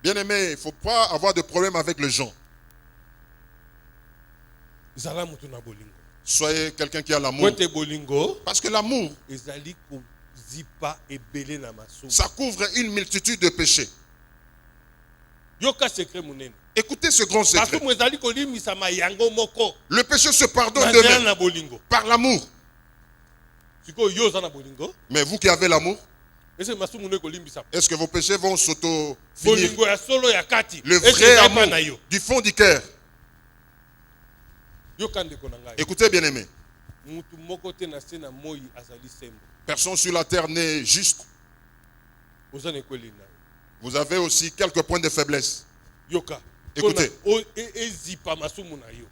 Bien aimé, il ne faut pas avoir de problème avec les gens. Soyez quelqu'un qui a l'amour. Parce que l'amour, ça couvre une multitude de péchés. Écoutez ce grand secret. Le péché se pardonne de par l'amour. Mais vous qui avez l'amour, est-ce que vos péchés vont s'auto-finir? Le vrai amour du fond du cœur. Écoutez bien aimé. Personne sur la terre n'est juste. Vous avez aussi quelques points de faiblesse. Écoutez,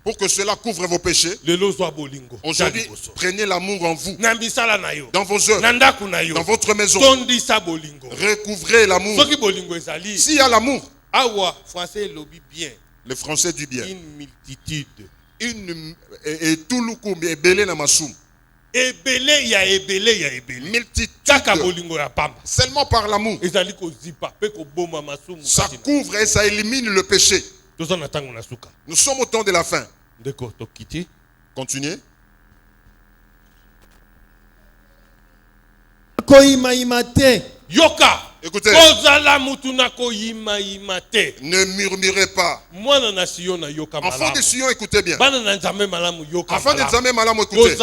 pour que cela couvre vos péchés, aujourd'hui, prenez l'amour en vous, dans vos œuvres, dans votre maison. Recouvrez l'amour. S'il y a l'amour, le français dit bien, une multitude. Et tout le coup, belé na masum. Multitude. Seulement par l'amour. Ça couvre et ça élimine le péché. Nous sommes au temps de la fin. Continuez. Yoka. Écoutez, ne murmurez pas. Enfants de Sion, écoutez bien. Enfants de Nzambe malamu, écoutez.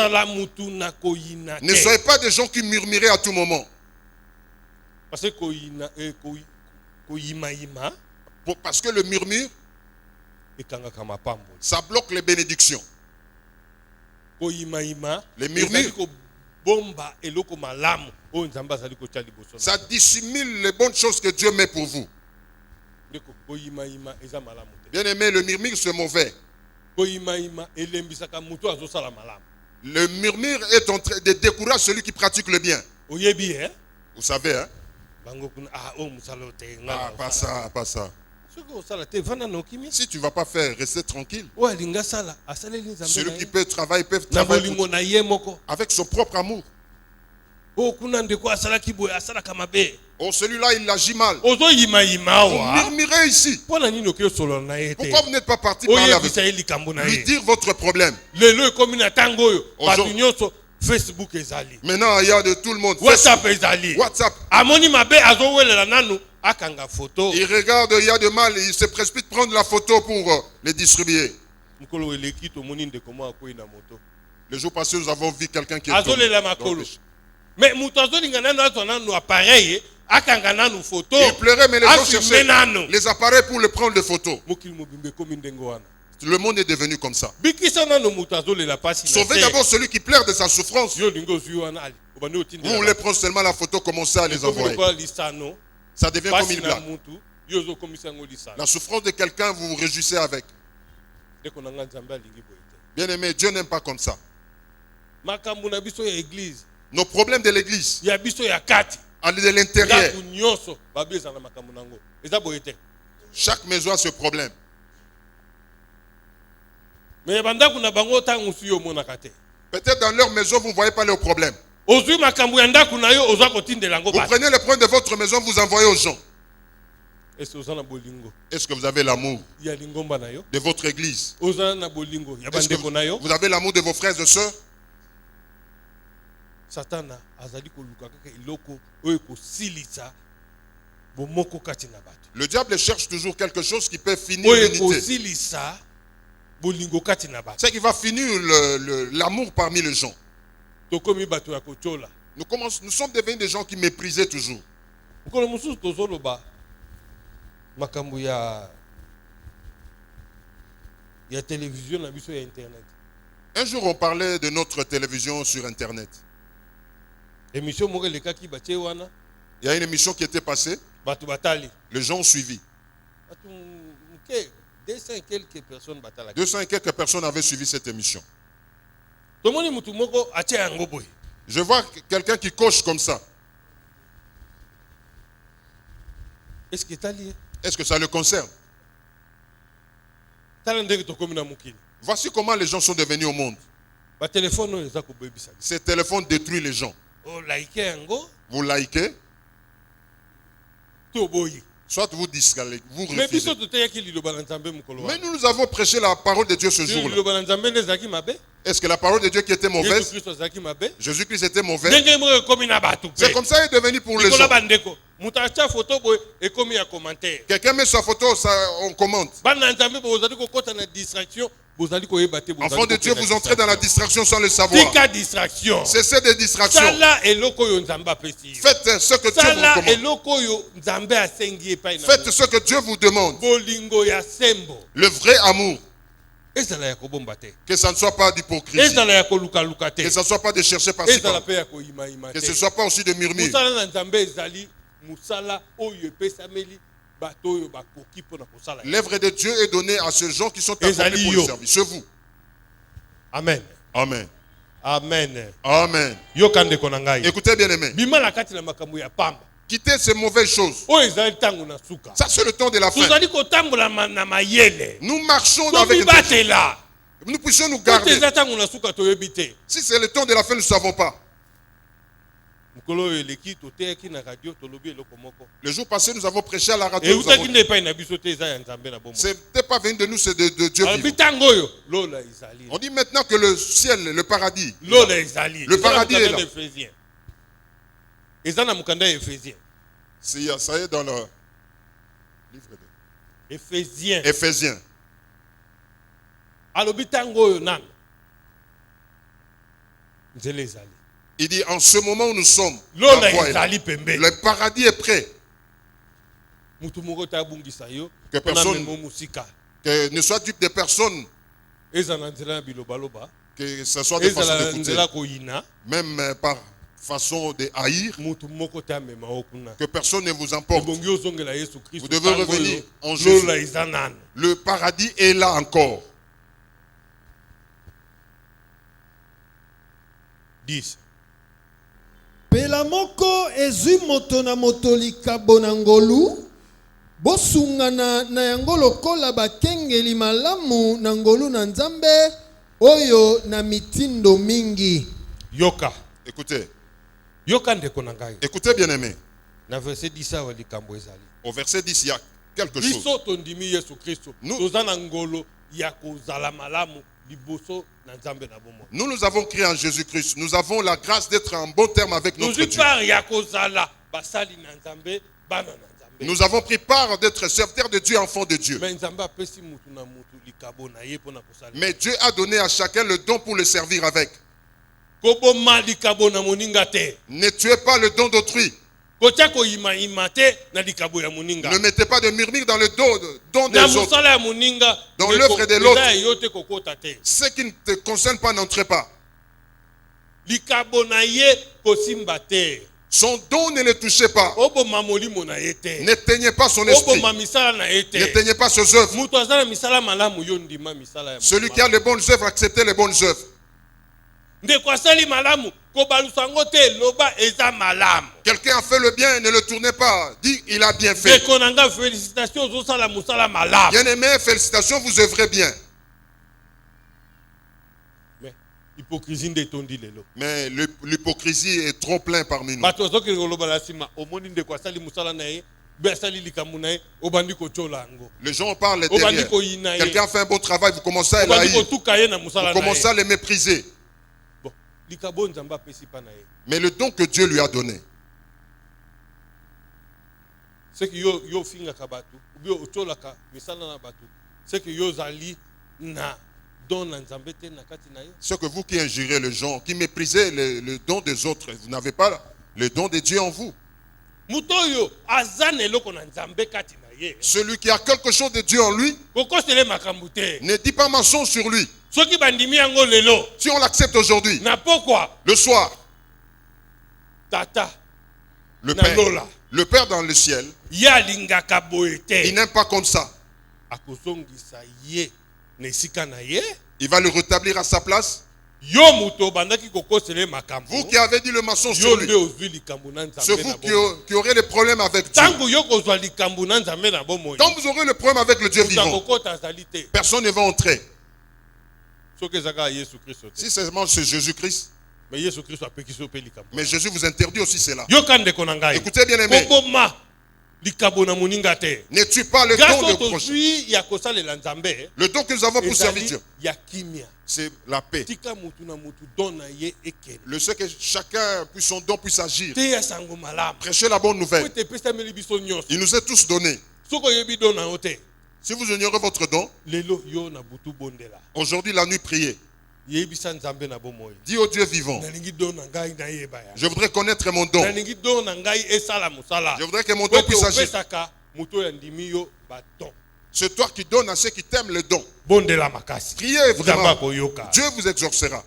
Ne soyez pas des gens qui murmurent à tout moment. Parce que le murmure, ça bloque les bénédictions. Les murmures, ça dissimule les bonnes choses que Dieu met pour vous. Bien aimé, le murmure c'est mauvais. Le murmure est en train de décourager celui qui pratique le bien. Vous savez, hein? Ah, pas ça, pas ça. Si tu ne vas pas faire, restez tranquille. Celui qui peut travailler avec son propre amour. Oh, celui-là, il agit mal. Vous murmurez ici. Pourquoi vous n'êtes pas parti parler avec lui, dire votre problème? Maintenant, il y a de tout le monde. WhatsApp. Il regarde, il y a de mal, il se précipite prendre la photo pour les distribuer. Le jour passé, nous avons vu quelqu'un qui est tombé. Mais il pleurait, mais les gens cherchaient les appareils pour le prendre les photos. Le monde est devenu comme ça. Sauvez d'abord celui qui pleure de sa souffrance. Vous voulez prendre seulement la photo, commencer à les envoyer. Ça devient comme une blague. La souffrance de quelqu'un, vous vous réjouissez avec. Église. Bien aimé, Dieu n'aime pas comme ça. Nos problèmes de l'église, ya biso ya kati de l'intérieur. ndako nyonso babeza na makambo nango eza boye te. Chaque maison a ce problème. Mais bandako na bango tangu suyo monaka te. Peut-être dans leur maison, vous ne voyez pas leurs problèmes. Ozui makambo ya ndako na yo ozwa kotindela ngo Vous ba. prenez le problème de votre maison, vous envoyez aux gens. Est-ce ozana bolingo Est-ce que vous avez l'amour ya lingomba na yo? de votre église? Ozana bolingo ya Est-ce que bandeko na yo? vous avez l'amour de vos frères et sœurs? Satana azali koluka kaka iloko oyo kosilisa bomoko kati na bato. Le diable cherche toujours quelque chose qui peut finir Oyo l'unité. kosilisa bolingo kati na bato. C'est qu'il va finir l'amour parmi les gens. Tokomi bato ya kochola. Nous sommes devenus des gens qui méprisaient toujours. Nkolo mususu tozoloba makambo ya télévision na biso ya internet. Un jour, on parlait de notre télévision sur Internet. Émission moko lekaki batie wana Il y a une émission qui était passée. bato batali. Les gens ont suivi. Bato mke 200 et quelques personnes batalaki. 200 et quelques personnes avaient suivi cette émission. Tomoni mutu moko atie yango boye. Je vois quelqu'un qui coche comme ça. Est-ce que tali Est-ce que ça le concerne? tala ndenge tokomi na mokili. Voici comment les gens sont devenus au monde. Ba téléphone oyo eza kobebisa. Ces téléphones détruisent les gens. O like yango Vous likez, to boyi. soit vous disqualifiez, vous Mais refusez. biso toteyaki liloba na Nzambe mokolo Mais wana. nous avons prêché la parole de Dieu ce jour-là. Liloba na Nzambe nezaki mabe? Est-ce que la parole de Dieu qui était Yesu mauvaise, Kristo azaki mabe? Jésus-Christ était mauvais? Ndenge moko ekomi na bato pe. C'est comme ça qu'il est devenu pour les Likolo gens. bandeko. Mutu atia photo boye ekomi ya commentaire. Quelqu'un met sa photo, ça, on commente. Bana Nzambe bozali kokota na distraction, bozali koyeba te bozali. Enfant de Dieu, vous entrez dans la distraction sans le savoir. Tika distraction. Cessez des distractions. Sala eloko yo Nzambe apesi. Faites ce que Dieu vous Sala recommande. eloko yo Nzambe asengi epai na. Faites ce que Dieu vous demande. Bolingo ya sembo. Le vrai amour. Ezala ya kobomba te. Que ça ne soit pas d'hypocrisie. Ezala ya koluka luka te. Que ça ne soit pas de chercher par-ci Ezala par-là. pe ya koyima ima Que te. ce ne soit pas aussi de murmure. Musala na Nzambe ezali musala oyo epesameli bato oyo bakoki mpona kosala. L'œuvre de Dieu est donnée à ces gens qui sont appelés pour le service. C'est vous. Amen. Amen. Amen. Amen. Yoka ndeko na ngai. Écoutez bien aimé. Bima na kati na makambo ya pamba. Quittez ces mauvaises choses. Oyo ezali ntango na suka. Ça c'est le temps de la fin. Tozali kotambola na mayele. Nous marchons avec une tobibatela. Nous puissions nous Kote garder. eza ntango na suka toyebi te. Si c'est le temps de la fin, nous ne savons pas. Mokolo oyo eleki toteyaki na radio tolobi eloko moko. Le jour passé, nous avons prêché à la radio. Eutaki nde epai na biso te eza ya Nzambe na bomoi. Ce n'était pas venu de nous, c'est de Dieu Alobi vivant. ntango oyo lola ezali. On dit maintenant que le ciel, le paradis, Lola ezali. Le paradis est là. Eza na mukanda ya Ephésien. ça y est dans le livre de Ephésien. Éphésiens. Alobi ntango oyo nani. Nzela ezali. Il dit en ce moment où nous sommes, Lola la voie est là. ezali pembe. Le paradis est prêt. Mutu moko ta bungisa yo. Que personne- Memo musika. Que ne soit dupe de personne, Eza na nzela na bilobaloba. que ce soit de façon Eza na d'écouter, nzela koyina. même par façon de haïr, Mutu moko ta mema okuna. que personne ne vous emporte. Ebongi ozongela Yesu Kristo. Vous devez ntango revenir oyo, en Jésus. Lola eza nani. Le paradis est là encore. 10. Pela moko ezwi moto na moto likabo na ngolu bosungana na yango lokola bakengeli malamu na ngolu na Nzambe oyo na mitindo mingi. Yoka. Écoutez, Yoka ndeko na ngai. écoutez bien aimé. Na verset 10 awa likambo ezali. Au verset 10, il y a quelque chose. Biso tondimi Yesu Kristo. Nous- Toza na ngolo ya kozala malamu liboso na Nzambe na bomoi. Nous avons crié en Jésus-Christ. Nous avons la grâce d'être en bon terme avec notre Tozwi Dieu. part ya kozala basali na Nzambe bana na Nzambe. Nous avons pris part d'être serviteurs de Dieu, enfants de Dieu. Mais Nzambe apesi mutu na mutu likabo na ye mpona kosala. Mais Dieu a donné à chacun le don pour le servir avec. Koboma likabo na moninga te. Ne tuez pas le don d'autrui. Kotia koyima te na likabo ya moninga. Ne mettez pas de murmure dans le don Na des autres. mosala ya moninga. Dans l'œuvre de l'autre. eza yo te kokota te. Ce qui ne te concerne pas, n'entrez pas. Likabo na ye kosimba te. Son don, ne le touchez pas. Oboma molimo na ye te. N'éteignez pas son esprit. Oboma misala na ye te. N'éteignez pas ses œuvres. Mutu aza na misala malamu yo ndima misala ya Celui qui a les bonnes œuvres, acceptez les bonnes œuvres. ndeko asali malamu Quelqu'un a fait le bien, ne le tournez pas. Dis, il a bien fait. Bien-aimé, félicitations, vous œuvrez bien. Mais l'hypocrisie est trop pleine parmi nous. Les gens parlent derrière. Quelqu'un fait un bon travail, vous commencez à l'haïr. Vous commencez à les mépriser. Mais le don que Dieu lui a donné, c'est que yo finga kabatu, ubio otolaka misala na batu. C'est que yo zali na don na nzambete na kati na yo. Ce que vous qui injurez les gens, qui méprisez le don des autres, vous n'avez pas le don de Dieu en vous. Mutoyo azane loko na nzambe kati na ye. Celui qui a quelque chose de Dieu en lui, kokosele makambute. Ne dit pas mensonge sur lui. Soki bandimi yango lelo. Si on l'accepte aujourd'hui, na pourquoi? Le soir, tata le Père, le Père dans le ciel, il n'aime pas comme ça. Il va le rétablir à sa place. Vous qui avez dit le mensonge sur lui, c'est vous qui aurez le problème avec Dieu. Quand vous aurez le problème avec le Dieu vivant, personne ne va entrer. Si seulement c'est Jésus-Christ. Mais Jésus vous interdit aussi cela. Écoutez bien aimé. Ne tue pas le don de prochain. Le don que nous avons pour servir Dieu, c'est la paix. Le fait que chacun puisse son don puisse agir. Prêchez la bonne nouvelle. Il nous est tous donné. Si vous ignorez votre don, aujourd'hui la nuit priez. Dis au Dieu vivant, je voudrais connaître mon don. Je voudrais que mon don puisse agir. C'est toi qui donnes à ceux qui t'aiment le don. Priez vraiment. Dieu vous exaucera.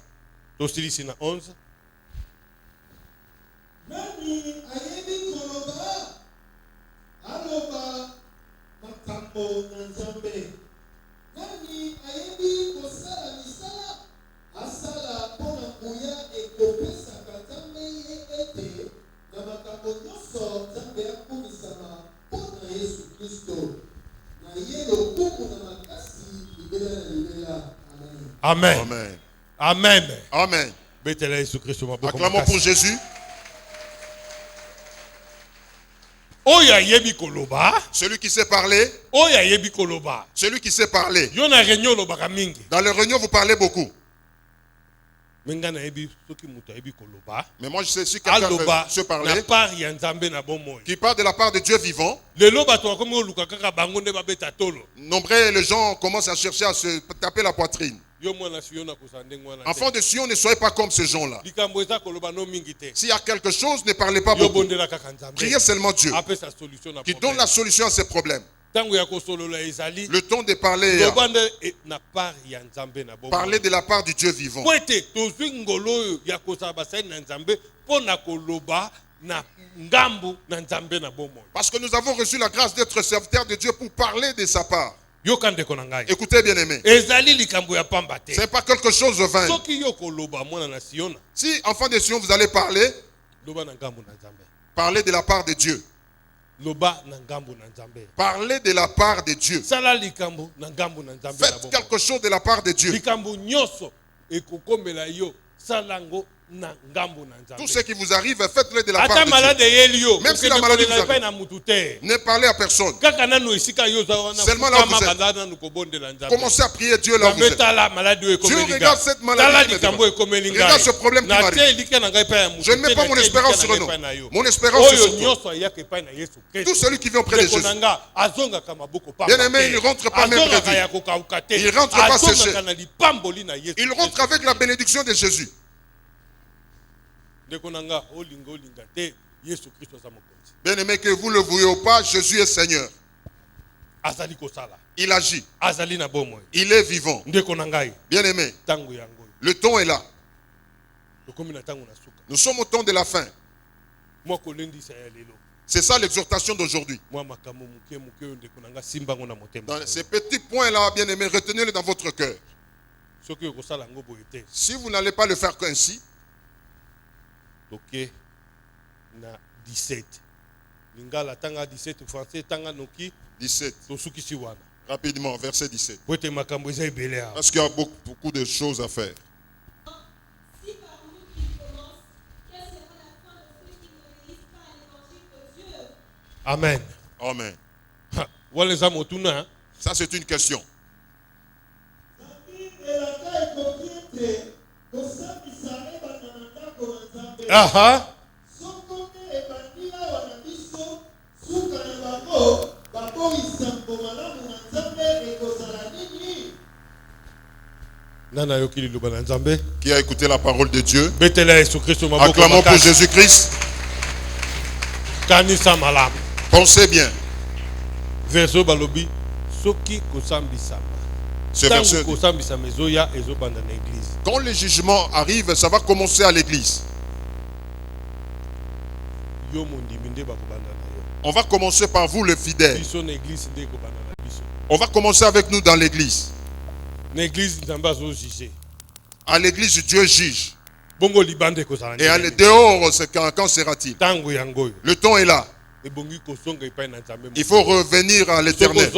Asala pona kuya ekopesa katambe ye ete na makambo nyonso Nzambe akumisama pona Yesu Kristo na ye lokumu na makasi libela na libela. Amen. Amen. Amen. Amen. Betela Yesu Kristo maboko. Acclamons pour Jésus. Oya yebi koloba. Celui qui sait parler. Oya yebi koloba. Celui qui sait parler. Yo na réunion lobaka mingi. Dans les réunions vous parlez beaucoup. Mais moi je sais si quelqu'un se parler qui parle de la part de Dieu vivant. Nombreux les gens commencent à chercher à se taper la poitrine. Enfants de Sion, ne soyez pas comme ces gens-là. S'il y a quelque chose, ne parlez pas beaucoup. Priez seulement Dieu qui donne la solution à ces problèmes. Le temps de parler, parler de la part du Dieu vivant. Parce que nous avons reçu la grâce d'être serviteurs de Dieu pour parler de sa part. Écoutez bien aimé, ce n'est pas quelque chose de vain. Si enfant de Sion vous allez parler, parlez de la part de Dieu. Parlez de la part de Dieu. Faites quelque chose de la part de Dieu. Tout ce qui vous arrive, faites-le de la part de Dieu. Même si la maladie vous arrive, ne parlez à personne. Seulement là où vous êtes. Commencez à prier Dieu là où vous êtes. Dieu regarde cette maladie. Regarde ce problème qui m'arrive. Je ne mets pas mon espérance sur nous. Mon espérance est sur toi. Tout celui qui vient auprès de Jésus. Bien aimé, il ne rentre pas même réduit. Il ne rentre pas séché. Il rentre avec la bénédiction de Jésus. Bien aimé, que vous le voyez ou pas, Jésus est Seigneur. Il agit. Il est vivant. Bien aimé, le temps est là. Nous sommes au temps de la fin. C'est ça l'exhortation d'aujourd'hui. Dans ces petits points-là, bien aimé, retenez-les dans votre cœur. Si vous n'allez pas le faire ainsi, toke na 17. Lingala tanga 17 français tanga noki 17. tosuki siwana. Rapidement, verset 17. Parce qu'il y a beaucoup de choses à faire. Si par nous qui commence, quelle sera la fin de ceux qui n'obéissent pas à l'évangile de Dieu? Amen. Amen. Ça, c'est une question. Aha. Qui a écouté la parole de Dieu? Acclamons pour Jésus-Christ. Pensez bien. Ce verset dit, quand le jugement arrive, ça va commencer à l'église. On va commencer par vous, le fidèle. On va commencer avec nous dans l'église. À l'église, Dieu juge. Et à dehors, quand sera-t-il? Le temps est là. Il faut revenir à l'éternel.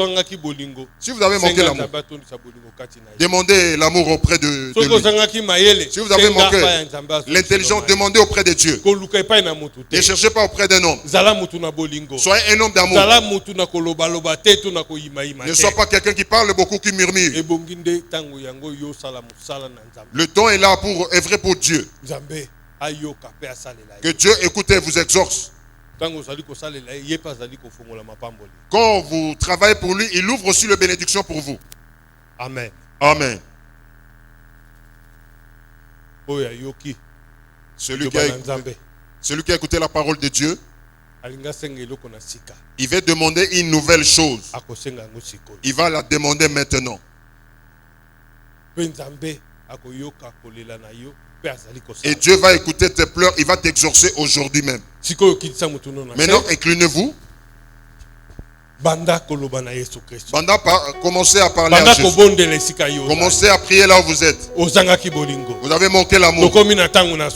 Si vous avez manqué l'amour, demandez l'amour auprès de lui. Si vous avez manqué l'intelligence, demandez auprès de Dieu. Ne cherchez pas auprès d'un homme. Soyez un homme d'amour. Ne sois pas quelqu'un qui parle beaucoup, qui murmure. Le temps est là pour œuvrer pour Dieu. Que Dieu écoute et vous exauce. Quand vous travaillez pour lui, il ouvre aussi la bénédiction pour vous. Amen. Amen. Celui qui a écouté la parole de Dieu, il va demander une nouvelle chose. Il va la demander maintenant. Et Dieu va écouter tes pleurs, il va t'exaucer aujourd'hui même. Maintenant, inclinez-vous. Commencez à parler à Jésus. Commencez à prier là où vous êtes. Vous avez manqué l'amour.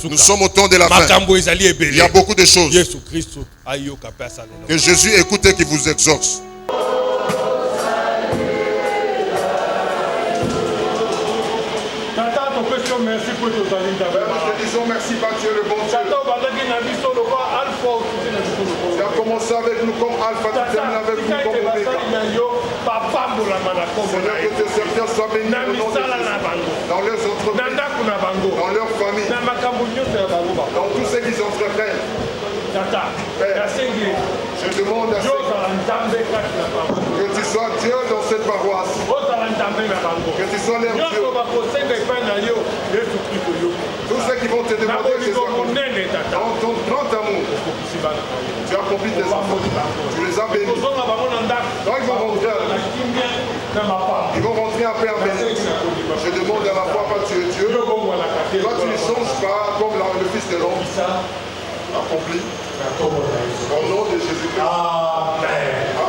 Nous sommes au temps de la fin. Il y a beaucoup de choses. Que Jésus écoute et qu'il vous exauce. Nous disons merci par Dieu le bon Dieu. Tu as commencé avec nous comme Alpha, tu termines avec nous comme Omega. Seigneur, que tes serviteurs soient bénis au nom de Jésus. Dans leurs entreprises, dans leur famille, dans tout ce qu'ils entreprennent. Père, je demande à que tu sois Dieu dans cette paroisse. Que tu sois leur Dieu. Tous ceux qui vont te demander, dans ton grand amour, tu as accompli tes enfants. Tu les as bénis. Quand ils vont rentrer en paix en bénédiction. Je demande à la foi, pas tu es Dieu. Toi, tu ne changes pas comme le Fils de l'homme. Accompli. Au nom de Jésus-Christ. Amen.